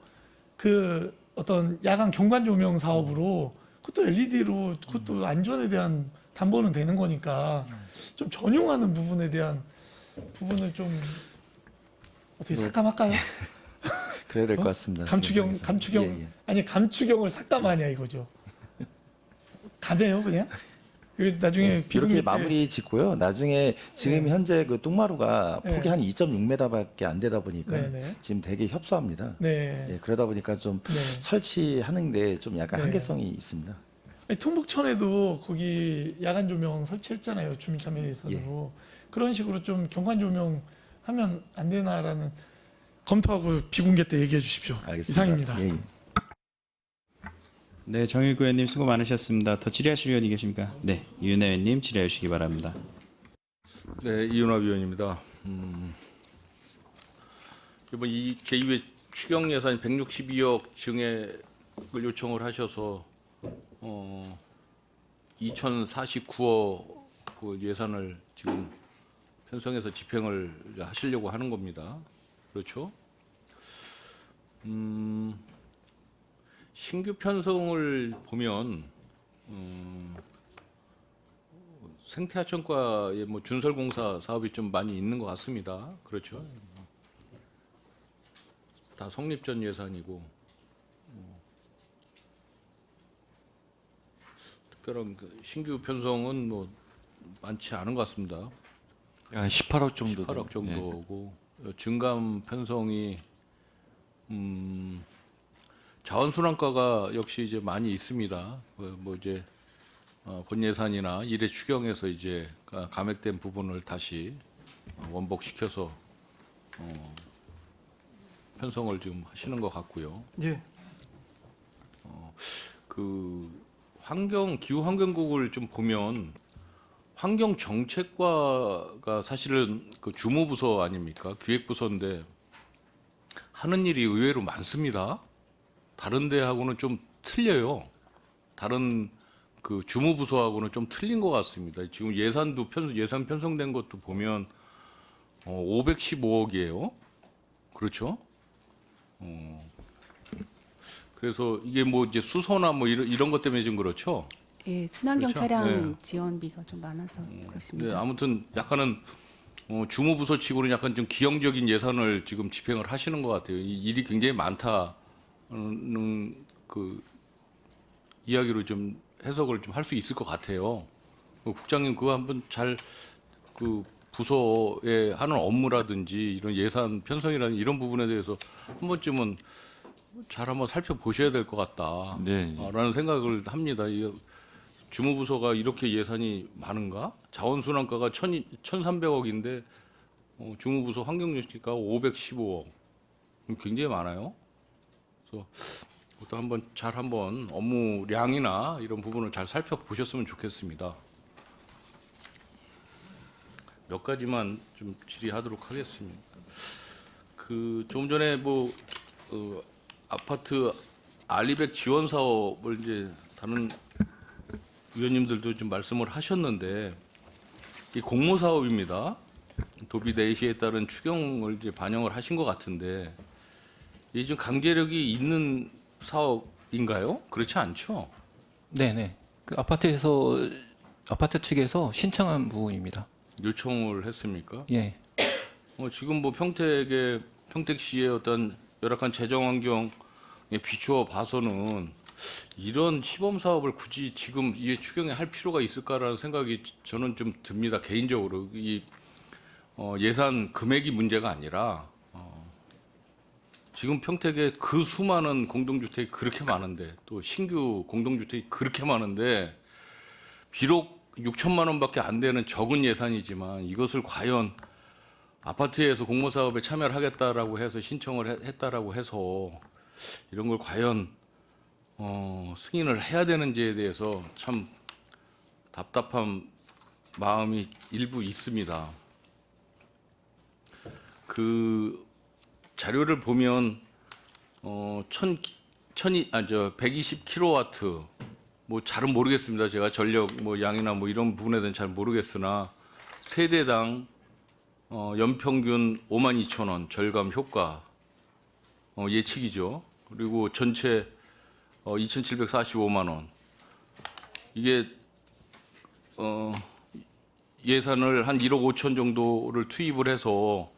그 어떤 야간 경관 조명 사업으로 그것도 LED로 그것도 안전에 대한 담보는 되는 거니까 좀 전용하는 부분에 대한 부분을 좀 어떻게 삭감할까요? 그래야 될 것 같습니다. 감축형 지금 감축형 상황에서. 예, 예. 아니 감축형을 삭감하냐 이거죠. 가네요 그냥. 이거 나중에 이렇게 비공개 때- 마무리 짓고요. 나중에 지금 네. 현재 그 똥마루가 네. 폭이 한 2.6m밖에 안 되다 보니까 네네. 지금 되게 협소합니다. 네. 예, 그러다 보니까 좀 네. 설치하는데 좀 약간 네. 한계성이 있습니다. 아니, 통북천에도 거기 야간 조명 설치했잖아요. 주민참여 예산으로. 그런 식으로 좀 경관 조명 하면 안 되나라는 검토하고 비공개 때 얘기해 주십시오. 알겠습니다. 이상입니다. 예, 예. 네, 정일구 의원님 수고 많으셨습니다. 더 질의하실 의원이 계십니까? 네, 이윤혜 의원님 질의해 주시기 바랍니다. 네, 이윤화 위원입니다. 이번 이 제2회 추경 예산 162억 증액을 요청을 하셔서 2,049억 그 예산을 지금 편성해서 집행을 하시려고 하는 겁니다. 그렇죠? 신규 편성을 보면 생태하천과의 뭐 준설공사 사업이 좀 많이 있는 것 같습니다. 그렇죠? 다 성립전 예산이고 특별한 그 신규 편성은 뭐 많지 않은 것 같습니다. 한 18억 정도. 18억 정도고 증감 편성이 자원순환과가 역시 이제 많이 있습니다. 뭐 이제 본 예산이나 일회 추경에서 이제 감액된 부분을 다시 원복시켜서 편성을 지금 하시는 것 같고요. 예, 그 기후 환경국을 좀 보면 환경 정책과가 사실은 그 주무부서 아닙니까? 기획부서인데 하는 일이 의외로 많습니다. 다른 데하고는 좀 틀려요. 다른 그 주무부서하고는 좀 틀린 것 같습니다. 지금 예산 편성된 것도 보면 515억이에요. 그렇죠? 그래서 이게 뭐 이제 수소나 뭐 이런 것 때문에 좀 그렇죠. 예, 친환경 그렇죠? 차량 네. 지원비가 좀 많아서 네, 그렇습니다. 아무튼 약간은 주무부서 치고는 약간 좀 기형적인 예산을 지금 집행을 하시는 것 같아요. 이 일이 굉장히 많다는 그 이야기로 좀 해석을 좀 할 수 있을 것 같아요. 국장님 그거 한번 잘 그 부서에 하는 업무라든지 이런 예산 편성이라는 이런 부분에 대해서 한 번쯤은 잘 한번 살펴보셔야 될 것 같다. 네. 라는 생각을 합니다. 이 주무부서가 이렇게 예산이 많은가? 자원순환과가 1,300억인데 주무부서 환경정책과가 515억. 굉장히 많아요. 그래서 그것도 한번 업무량이나 이런 부분을 잘 살펴보셨으면 좋겠습니다. 몇 가지만 좀 질의하도록 하겠습니다. 그 좀 전에 아파트 알리백 지원 사업을 이제 다른 위원님들도 좀 말씀을 하셨는데 이 공모 사업입니다. 도비 내시에 따른 추경을 이제 반영을 하신 것 같은데 이게 좀 강제력이 있는 사업인가요? 그렇지 않죠? 네네. 그 아파트 측에서 신청한 부분입니다. 요청을 했습니까? 예. 지금 뭐 평택시의 어떤 열악한 재정 환경에 비추어 봐서는 이런 시범 사업을 굳이 지금 이에 추경에 할 필요가 있을까라는 생각이 저는 좀 듭니다. 개인적으로 이 예산 금액이 문제가 아니라 지금 평택에 그 수많은 공동주택이 그렇게 많은데 또 신규 공동주택이 그렇게 많은데 비록 6천만 원밖에 안 되는 적은 예산이지만 이것을 과연 아파트에서 공모사업에 참여를 하겠다라고 해서 신청을 했다라고 해서 이런 걸 과연 승인을 해야 되는지에 대해서 참 답답한 마음이 일부 있습니다. 그 자료를 보면 120kW 뭐 잘은 모르겠습니다. 제가 전력 뭐 양이나 뭐 이런 부분에 대해서는 잘 모르겠으나 세대당 연평균 52,000원 절감 효과 예측이죠. 그리고 전체 2,745만 원. 이게 예산을 한 1억 5천 정도를 투입을 해서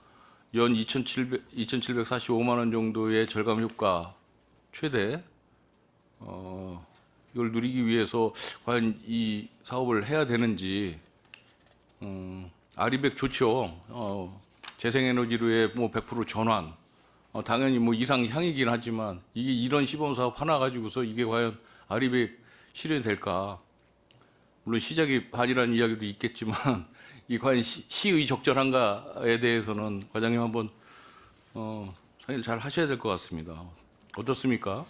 연 2,745만 원 정도의 절감 효과 최대 이걸 누리기 위해서 과연 이 사업을 해야 되는지 아리백 좋죠. 재생에너지로의 뭐 100% 전환 당연히 뭐 이상향이긴 하지만 이게 이런 시범 사업 하나 가지고서 이게 과연 아리백 실현이 될까? 물론 시작이 반이라는 이야기도 있겠지만 이 과연 시의 적절한가에 대해서는 과장님 한번 상의를 잘 하셔야 될 것 같습니다. 어떻습니까?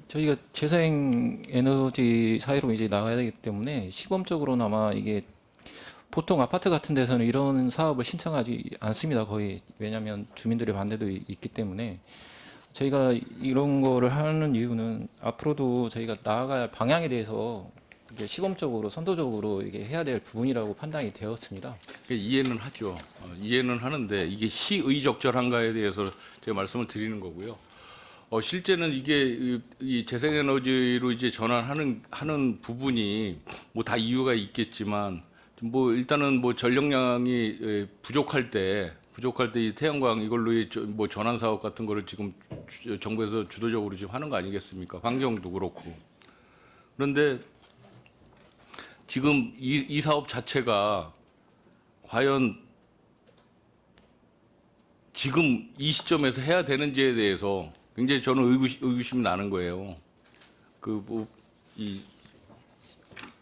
저희가 재생 에너지 사회로 이제 나가야 되기 때문에 시범적으로나마 이게 보통 아파트 같은 데서는 이런 사업을 신청하지 않습니다. 거의 왜냐하면 주민들의 반대도 있기 때문에 저희가 이런 거를 하는 이유는 앞으로도 저희가 나아갈 방향에 대해서 이게 시범적으로 선도적으로 이게 해야 될 부분이라고 판단이 되었습니다. 이해는 하죠. 이해는 하는데 이게 시의 적절한가에 대해서 제가 말씀을 드리는 거고요. 실제는 이게 이 재생에너지로 이제 전환하는 부분이 뭐 다 이유가 있겠지만 뭐 일단은 뭐 전력량이 부족할 때 이 태양광 이걸로의 뭐 전환 사업 같은 거를 지금 정부에서 주도적으로 지금 하는 거 아니겠습니까? 환경도 그렇고. 그런데 지금 이 사업 자체가 과연 지금 이 시점에서 해야 되는지에 대해서 굉장히 저는 의구심이 나는 거예요. 이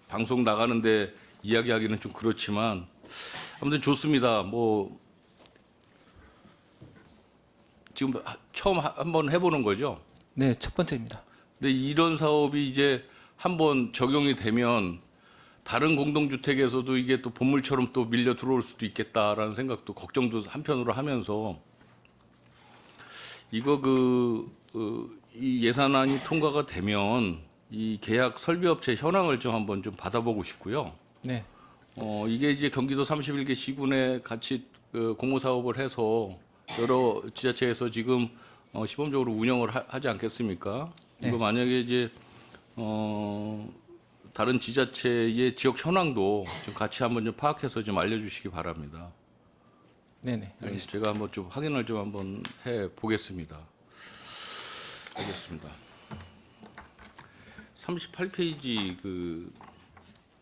방송 나가는데 이야기하기는 좀 그렇지만 아무튼 좋습니다. 뭐 지금 처음 한번 해보는 거죠. 네, 첫 번째입니다. 근데 이런 사업이 이제 한번 적용이 되면 다른 공동주택에서도 이게 또 본물처럼 또 밀려 들어올 수도 있겠다라는 생각도 걱정도 한편으로 하면서 이거 이 예산안이 통과가 되면 이 계약 설비업체 현황을 좀 한번 좀 받아보고 싶고요. 네. 이게 이제 경기도 31개 시군에 같이 공모 사업을 해서 여러 지자체에서 지금 시범적으로 운영을 하지 않겠습니까? 이거 만약에 이제 다른 지자체의 지역 현황도 좀 같이 한번 좀 파악해서 좀 알려주시기 바랍니다. 네네. 알겠습니다. 제가 한번 좀 확인을 좀 한번 해 보겠습니다. 알겠습니다. 38페이지 그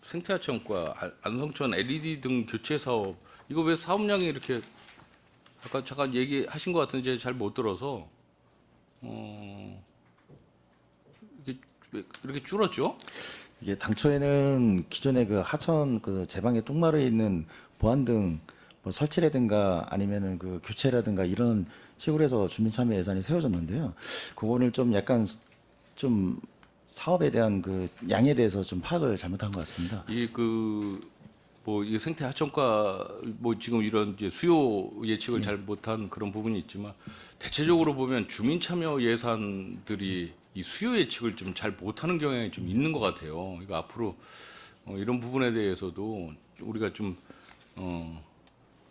생태하천과 안성천 LED 등 교체 사업 이거 왜 사업량이 이렇게 아까 잠깐 얘기하신 것 같은데 잘 못 들어서 왜 이렇게 줄었죠? 이게 당초에는 기존에 그 하천 그 제방에 뚝마루에 있는 보안등 뭐 설치라든가 아니면은 그 교체라든가 이런 식으로 해서 주민참여 예산이 세워졌는데요. 그거를 좀 약간 좀 사업에 대한 그 양에 대해서 좀 파악을 잘못한 것 같습니다. 이 생태 하천과 뭐 지금 이런 이제 수요 예측을 잘 못한 그런 부분이 있지만 대체적으로 보면 주민 참여 예산들이 이 수요 예측을 좀 잘 못하는 경향이 좀 있는 것 같아요. 그러니까 앞으로 이런 부분에 대해서도 우리가 좀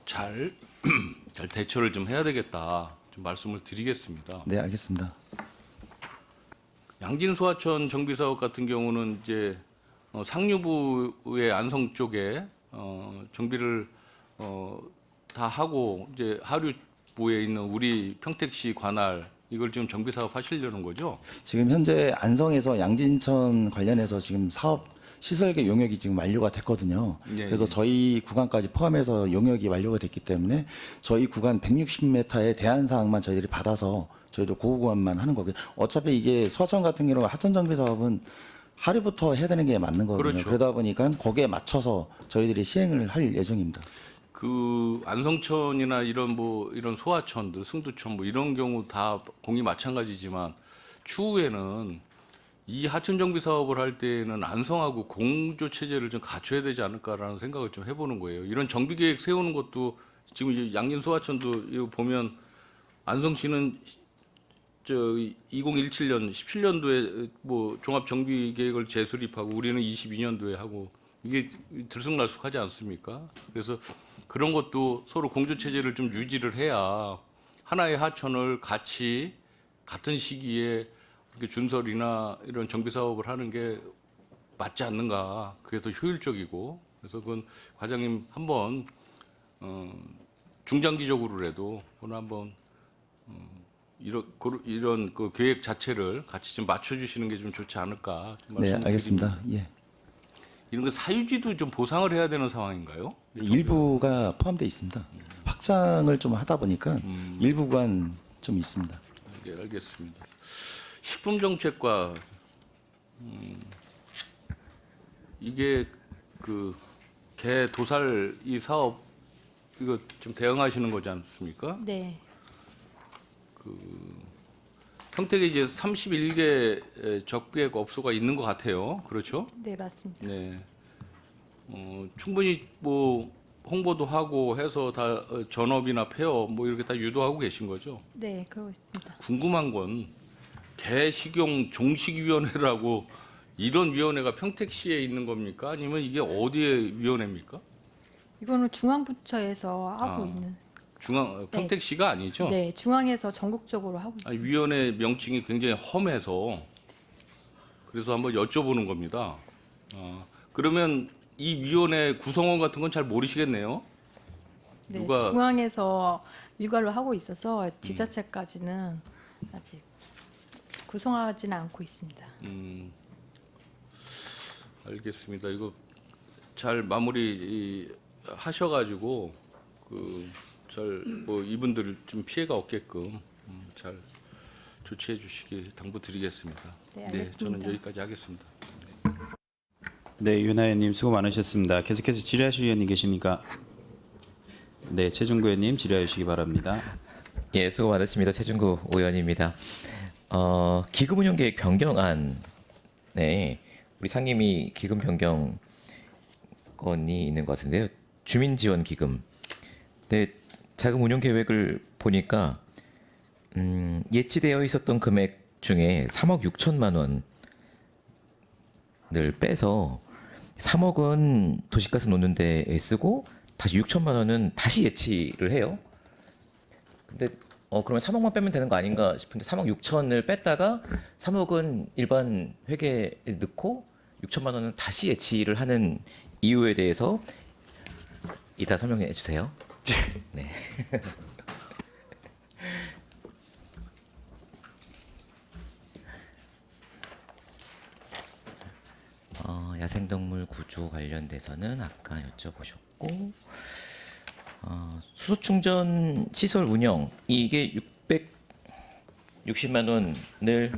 잘 대처를 좀 해야 되겠다 좀 말씀을 드리겠습니다. 네, 알겠습니다. 양진소하천 정비 사업 같은 경우는 이제 상류부의 안성 쪽에 정비를 다 하고 이제 하류부에 있는 우리 평택시 관할 이걸 지금 정비 사업 하시려는 거죠? 지금 현재 안성에서 양진천 관련해서 지금 사업 시설계 용역이 지금 완료가 됐거든요. 네, 그래서 네. 저희 구간까지 포함해서 용역이 완료가 됐기 때문에 저희 구간 160m의 대안 사항만 저희들이 받아서 저희도 그 구간만 하는 거고요. 어차피 이게 소하천 같은 경우 하천 정비 사업은 하루부터 해야 되는 게 맞는 거거든요. 그렇죠. 그러다 보니까 거기에 맞춰서 저희들이 시행을 할 예정입니다. 그 안성천이나 이런 소하천들, 승두천 뭐 이런 경우 다 공이 마찬가지지만 추후에는 이 하천 정비 사업을 할 때에는 안성하고 공조 체제를 좀 갖춰야 되지 않을까라는 생각을 좀 해보는 거예요. 이런 정비 계획 세우는 것도 지금 이 양진 소하천도 이거 보면 안성시는 2017년 17년도에 뭐 종합 정비 계획을 재수립하고 우리는 22년도에 하고 이게 들쑥날쑥하지 않습니까? 그래서 그런 것도 서로 공조 체제를 좀 유지를 해야 하나의 하천을 같이 같은 시기에 이렇게 준설이나 이런 정비 사업을 하는 게 맞지 않는가? 그게 더 효율적이고 그래서 그건 과장님 한번 중장기적으로라도 그건 한번 이런 그 계획 자체를 같이 좀 맞춰주시는 게 좀 좋지 않을까? 네, 알겠습니다. 예. 이런 거 사유지도 좀 보상을 해야 되는 상황인가요? 일부가 포함되어 있습니다. 확장을 좀 하다 보니까 일부 구간 좀 있습니다. 네, 알겠습니다. 식품 정책과 이게 그 개 도살 이 사업 이거 좀 대응하시는 거지 않습니까? 네. 평택에 이제 31개 적객 업소가 있는 것 같아요. 그렇죠? 네, 맞습니다. 네. 충분히 뭐 홍보도 하고 해서 다 전업이나 폐업 뭐 이렇게 다 유도하고 계신 거죠. 네, 그러고 있습니다. 궁금한 건 개식용 종식위원회라고 이런 위원회가 평택시에 있는 겁니까? 아니면 이게 어디의 위원회입니까? 이거는 중앙부처에서 하고 아, 있는. 평택시가 아니죠? 네, 중앙에서 전국적으로 하고 있습니다. 아니, 위원회 명칭이 굉장히 험해서 그래서 한번 여쭤보는 겁니다. 그러면 이 위원회 구성원 같은 건 잘 모르시겠네요. 네, 누가- 중앙에서 일괄로 하고 있어서 지자체까지는 아직 구성하지는 않고 있습니다. 알겠습니다. 이거 잘 마무리 하셔가지고 뭐 이분들 좀 피해가 없게끔 잘 조치해 주시기 당부드리겠습니다. 네, 저는 알겠습니다. 여기까지 하겠습니다. 네, 윤하연님 수고 많으셨습니다. 계속해서 질의하실 의원님 계십니까? 네, 최중구 의원님 질의해 주시기 바랍니다. 예, 수고 많으십니다. 최준구 의원입니다. 기금 운영 계획 변경안에 우리 상임위 기금 변경 건이 있는 것 같은데요. 주민 지원 기금. 네, 자금 운용 계획을 보니까 예치되어 있었던 금액 중에 3억 6천만 원을 빼서 3억은 도시가스 놓는 데에 쓰고 다시 6천만 원은 다시 예치를 해요. 근데 그러면 3억만 빼면 되는 거 아닌가 싶은데 3억 6천을 뺐다가 3억은 일반 회계에 넣고 6천만 원은 다시 예치를 하는 이유에 대해서 이따 설명해 주세요. 네. 야생동물 구조 관련돼서는 아까 여쭤보셨고 수소충전 시설 운영 이게 660만 원을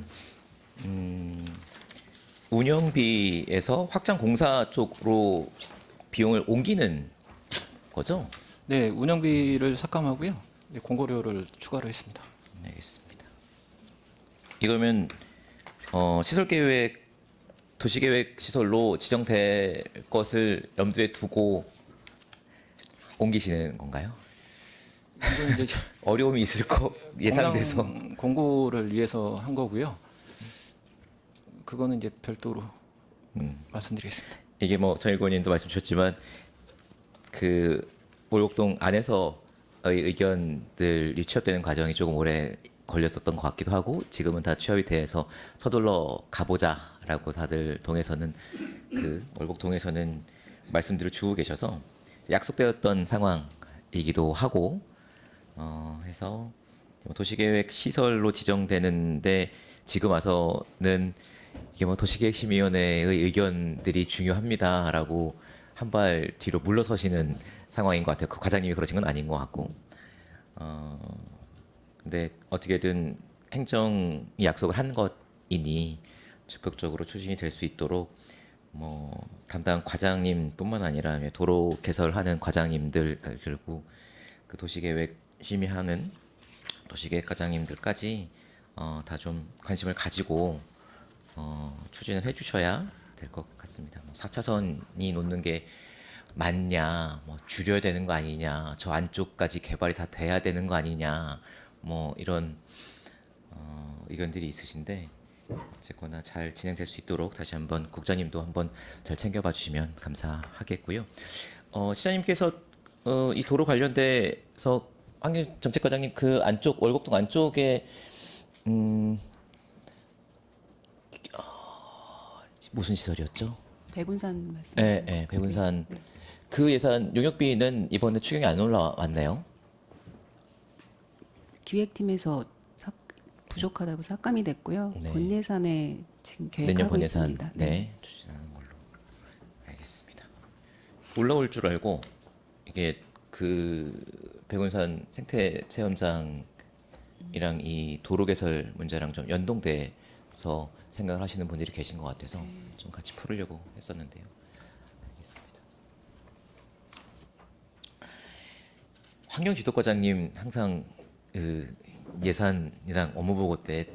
운영비에서 확장 공사 쪽으로 비용을 옮기는 거죠? 네, 운영비를 삭감하고요. 네, 공고료를 추가로 했습니다. 알겠습니다. 이거면 시설 계획 도시계획 시설로 지정될 것을 염두에 두고 옮기시는 건가요? 이건 이제 어려움이 있을 거 예상돼서. 공고를 위해서 한 거고요. 그거는 이제 별도로 말씀드리겠습니다. 이게 뭐 전 의원님도 말씀 주셨지만 그 월곡동 안에서의 의견들이 취합되는 과정이 조금 오래 걸렸었던 것 같기도 하고 지금은 다 취합이 돼서 서둘러 가보자라고 다들 동에서는 그 월곡동에서는 말씀들을 주고 계셔서 약속되었던 상황이기도 하고 해서 도시계획 시설로 지정되는데 지금 와서는 이게 뭐 도시계획심의위원회의 의견들이 중요합니다라고 한 발 뒤로 물러서시는 상황인 것 같아요. 그 과장님이 그러신 건 아닌 것 같고. 근데 어떻게든 행정이 약속을 한 것이니 적극적으로 추진이 될 수 있도록 뭐 담당 과장님뿐만 아니라 도로 개설하는 과장님들 그리고 그 도시계획 심의하는 도시계획 과장님들까지 다 좀 관심을 가지고 추진을 해주셔야 될 것 같습니다. 뭐 4차선이 놓는 게 맞냐, 뭐 줄여야 되는 거 아니냐, 저 안쪽까지 개발이 다 돼야 되는 거 아니냐, 뭐 이런 의견들이 있으신데 어쨌거나 잘 진행될 수 있도록 다시 한번 국장님도 한번 잘 챙겨봐 주시면 감사하겠고요. 시장님께서 이 도로 관련돼서 환경정책과장님 그 안쪽 월곡동 안쪽에 무슨 시설이었죠? 백운산 말씀. 네, 네, 백운산. 네. 그 예산 용역비는 이번에 추경이 안 올라왔네요. 기획팀에서 부족하다고 삭감이 됐고요. 네. 본 예산에 지금 내년 계획하고 본 예산 있습니다. 네, 추진하는 걸로 알겠습니다. 올라올 줄 알고 이게 그 백운산 생태 체험장이랑 이 도로 개설 문제랑 좀 연동돼서 생각을 하시는 분들이 계신 것 같아서 좀 같이 풀으려고 했었는데요. 알겠습니다. 환경지도과장님 항상 그 예산이랑 업무보고 때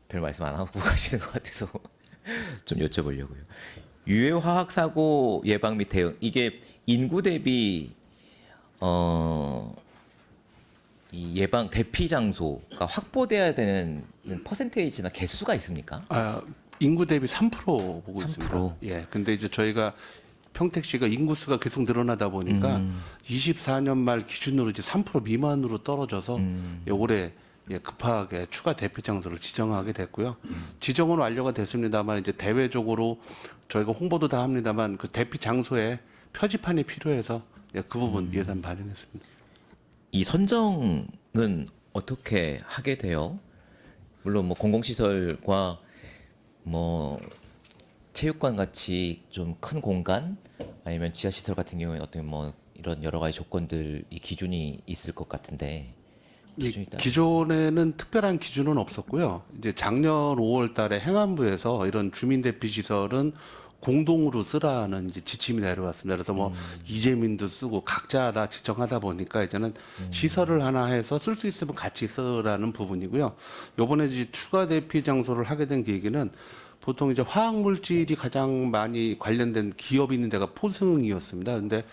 별 말씀 안 하고 가시는 것 같아서 좀 여쭤보려고요. 유해화학 사고 예방 및 대응 이게 인구 대비 이 예방 대피 장소가 확보돼야 되는 퍼센테이지나 개수가 있습니까? 인구 대비 3% 보고 3%? 있습니다. 예. 근데 이제 저희가 평택시가 인구수가 계속 늘어나다 보니까 24년 말 기준으로 이제 3% 미만으로 떨어져서 올해 급하게 추가 대피 장소를 지정하게 됐고요. 지정은 완료가 됐습니다만 이제 대외적으로 저희가 홍보도 다 합니다만 그 대피 장소에 표지판이 필요해서 그 부분 예산 반영했습니다. 이 선정은 어떻게 하게 돼요? 물론 뭐 공공시설과 뭐 체육관 같이 좀 큰 공간 아니면 지하시설 같은 경우에 어떤 뭐 이런 여러 가지 조건들이 기준이 있을 것 같은데 기준이 따로 기존에는 특별한 기준은 없었고요. 이제 작년 5월 달에 행안부에서 이런 주민 대피 시설은 공동으로 쓰라는 이제 지침이 내려왔습니다. 그래서 뭐 이재민도 쓰고 각자 다 지정하다 보니까 이제는 시설을 하나 해서 쓸 수 있으면 같이 쓰라는 부분이고요. 요번에 이제 추가 대피 장소를 하게 된 계기는 보통 이제 화학 물질이 가장 많이 관련된 기업이 있는 데가 포승이었습니다. 근데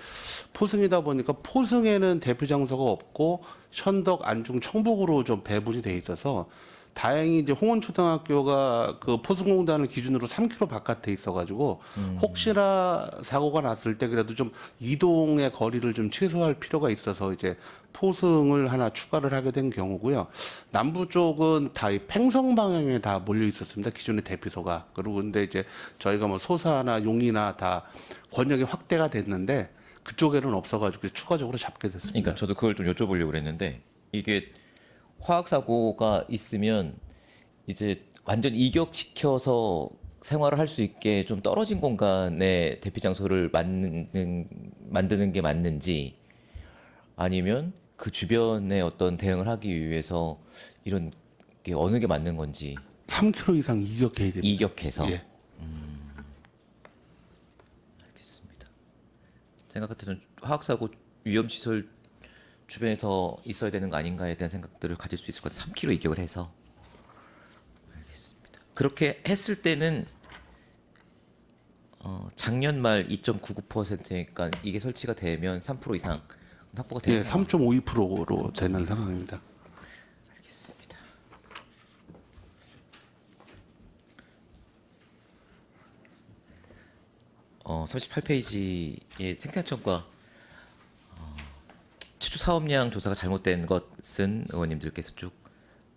포승이다 보니까 포승에는 대피 장소가 없고 현덕, 안중, 청북으로 좀 배분이 돼 있어서 다행히 이제 홍원초등학교가 그 포승공단을 기준으로 3km 바깥에 있어가지고 혹시나 사고가 났을 때 그래도 좀 이동의 거리를 좀 최소화할 필요가 있어서 이제 포승을 하나 추가를 하게 된 경우고요. 남부 쪽은 다 이 팽성 방향에 다 몰려 있었습니다. 기존의 대피소가. 그리고 근데 이제 저희가 뭐 소사나 용이나 다 권역이 확대가 됐는데 그쪽에는 없어가지고 추가적으로 잡게 됐습니다. 그러니까 저도 그걸 좀 여쭤보려고 그랬는데 이게 화학 사고가 있으면 이제 완전 이격시켜서 생활을 할 수 있게 좀 떨어진 공간에 대피 장소를 만드는 게 맞는지 아니면 그 주변에 어떤 대응을 하기 위해서 이런 게 어느 게 맞는 건지 3km 이상 이격해야 됩니다. 이격해서 예. 알겠습니다. 생각 같아서는 화학 사고 위험 시설 주변에 더 있어야 되는 거 아닌가에 대한 생각들을 가질 수 있을 것 같아요. 3km 이격을 해서. 알겠습니다. 그렇게 했을 때는 작년 말 2.99%니까 이게 설치가 되면 3% 이상 확보가 되는 예, 3.52%로 되는 상황입니다. 알겠습니다. 어, 38페이지의 생태청과 추후 사업량 조사가 잘못된 것은 의원님들께서 쭉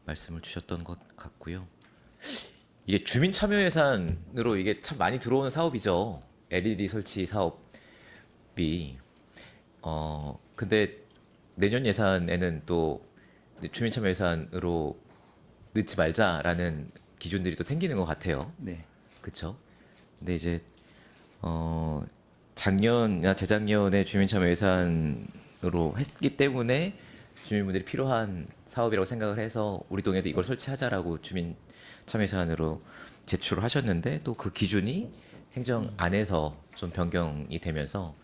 말씀을 주셨던 것 같고요. 이게 주민 참여 예산으로 이게 참 많이 들어오는 사업이죠. LED 설치 사업이. 근데 내년 예산에는 또 주민 참여 예산으로 넣지 말자라는 기준들이 또 생기는 것 같아요. 네. 그렇죠? 근데 이제 작년이나 재작년에 주민 참여 예산으로 했기 때문에 주민분들이 필요한 사업이라고 생각을 해서 우리 동에도 이걸 설치하자라고 주민 참여 예산으로 제출을 하셨는데 또 그 기준이 행정 안에서 좀 변경이 되면서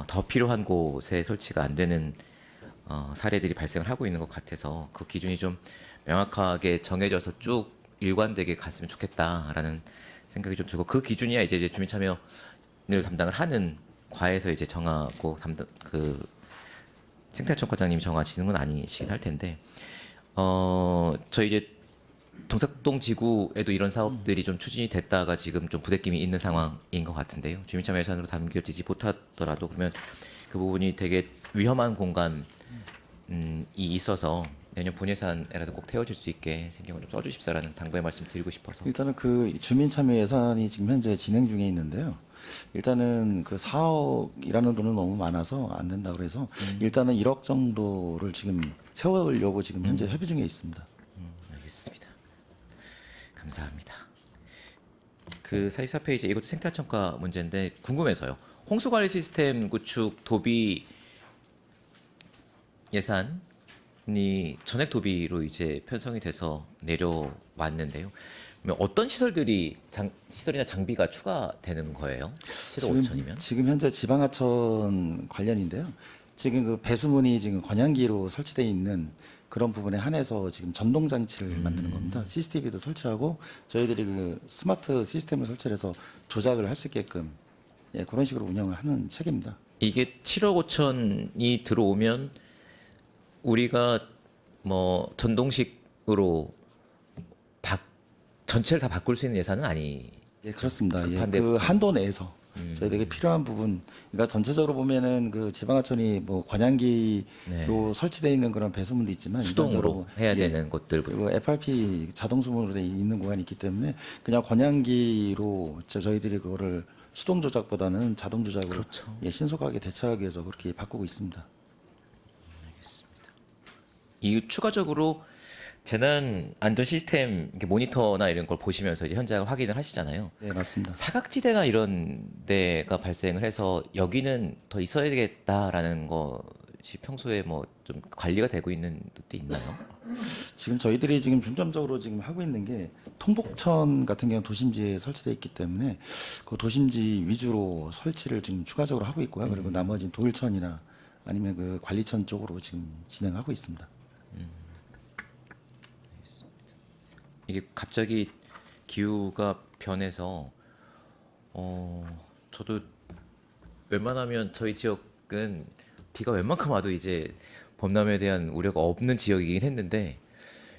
더 필요한 곳에 설치가 안 되는 사례들이 발생을 하고 있는 것 같아서 그 기준이 좀 명확하게 정해져서 쭉 일관되게 갔으면 좋겠다라는 생각이 좀 들고 그 기준이야 이제 주민 참여를 담당을 하는 과에서 이제 정하고 그 생태청 과장님이 정하시는 건 아니시긴 할 텐데 저희 이제 동작동 지구에도 이런 사업들이 좀 추진이 됐다가 지금 좀 부대낌이 있는 상황인 것 같은데요. 주민참여 예산으로 담겨지지 못하더라도 그러면 그 부분이 되게 위험한 공간이 있어서 내년 본예산에라도 꼭 태워질 수 있게 신경을 좀 써주십사라는 당부의 말씀 드리고 싶어서. 일단은 그 주민 참여 예산이 지금 현재 진행 중에 있는데요. 일단은 그 4억이라는 돈은 너무 많아서 안 된다 그래서 일단은 1억 정도를 지금 세우려고 지금 현재 협의 중에 있습니다. 알겠습니다. 감사합니다. 그 44페이지 이것도 생태청과 문제인데 궁금해서요. 홍수관리 시스템 구축 도비 예산이 전액 도비로 이제 편성이 돼서 내려왔는데요. 그러면 어떤 시설들이 시설이나 장비가 추가되는 거예요? 7억 5천이면? 지금 현재 지방하천 관련인데요. 지금 그 배수문이 지금 관양기로 설치되어 있는 그런 부분에 한해서 지금 전동 장치를 만드는 겁니다. CCTV도 설치하고 저희들이 그 스마트 시스템을 설치해서 조작을 할 수 있게끔 예, 그런 식으로 운영을 하는 체계입니다. 이게 7억 5천이 들어오면 우리가 뭐 전동식으로 전체를 다 바꿀 수 있는 예산은 아니. 예, 그렇습니다. 예, 급한데 그 한도 내에서 저희들에게 필요한 부분, 그러니까 전체적으로 보면은 그 지방하천이 뭐 관양기로 네. 설치되어 있는 그런 배수문도 있지만 수동으로 해야 예, 되는 것들. 그리고 FRP 자동 수문으로 돼 있는 구간이 있기 때문에 그냥 관양기로 저희들이 그거를 수동 조작보다는 자동 조작으로 그렇죠. 예, 신속하게 대처하기 위해서 그렇게 바꾸고 있습니다. 알겠습니다. 이 추가적으로 재난 안전 시스템 이렇게 모니터나 이런 걸 보시면서 이제 현장을 확인을 하시잖아요. 네, 맞습니다. 사각지대나 이런 데가 발생을 해서 여기는 더 있어야 되겠다라는 것이 평소에 뭐 좀 관리가 되고 있는 것도 있나요? 지금 저희들이 지금 중점적으로 지금 하고 있는 게 통복천 같은 경우 도심지에 설치되어 있기 때문에 그 도심지 위주로 설치를 지금 추가적으로 하고 있고요. 그리고 나머지 도일천이나 아니면 그 관리천 쪽으로 지금 진행하고 있습니다. 이게 갑자기 기후가 변해서 저도 웬만하면 저희 지역은 비가 웬만큼 와도 이제 범람에 대한 우려가 없는 지역이긴 했는데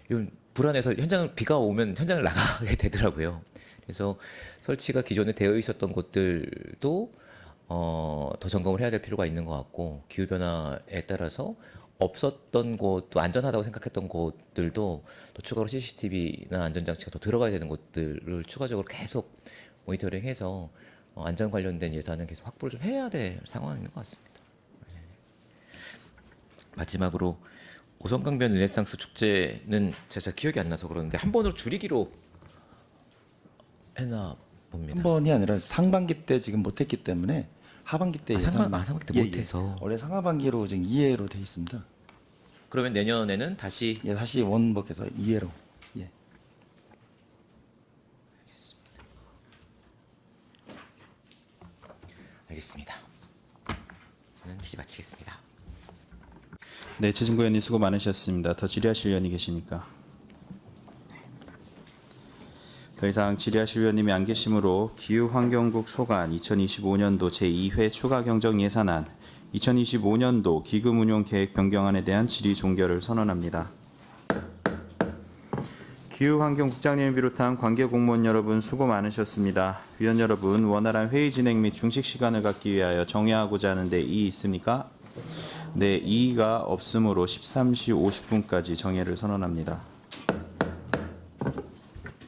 좀 불안해서 비가 오면 현장을 나가게 되더라고요. 그래서 설치가 기존에 되어 있었던 곳들도 더 점검을 해야 될 필요가 있는 것 같고 기후 변화에 따라서 없었던 곳, 또 안전하다고 생각했던 곳들도 또 추가로 CCTV나 안전장치가 더 들어가야 되는 곳들을 추가적으로 계속 모니터링해서 안전 관련된 예산은 계속 확보를 좀 해야 될 상황인 것 같습니다. 네. 마지막으로 오성강변 르네상스 축제는 제가 기억이 안 나서 그러는데 한 번으로 줄이기로 했나 봅니다. 한 번이 아니라 상반기 때 지금 못했기 때문에 하반기 때 상반기 때 못해서 원래 상하반기로 지금 2회로 돼 있습니다. 그러면 내년에는 다시 예, 다시 원복해서 2회로. 예. 알겠습니다. 저는 질의 마치겠습니다. 네, 최진구 의원님 수고 많으셨습니다. 더 질의하실 의원이 계십니까? 더 이상 질의하실 의원님이 안 계시므로 기후환경국 소관 2025년도 제2회 추가 경정 예산안 2025년도 기금 운용 계획 변경안에 대한 질의 종결을 선언합니다. 기후환경국장님을 비롯한 관계 공무원 여러분 수고 많으셨습니다. 위원 여러분, 원활한 회의 진행 및 중식 시간을 갖기 위하여 정해하고자 하는데 이의 있습니까? 네, 이의가 없으므로 13시 50분까지 정회를 선언합니다.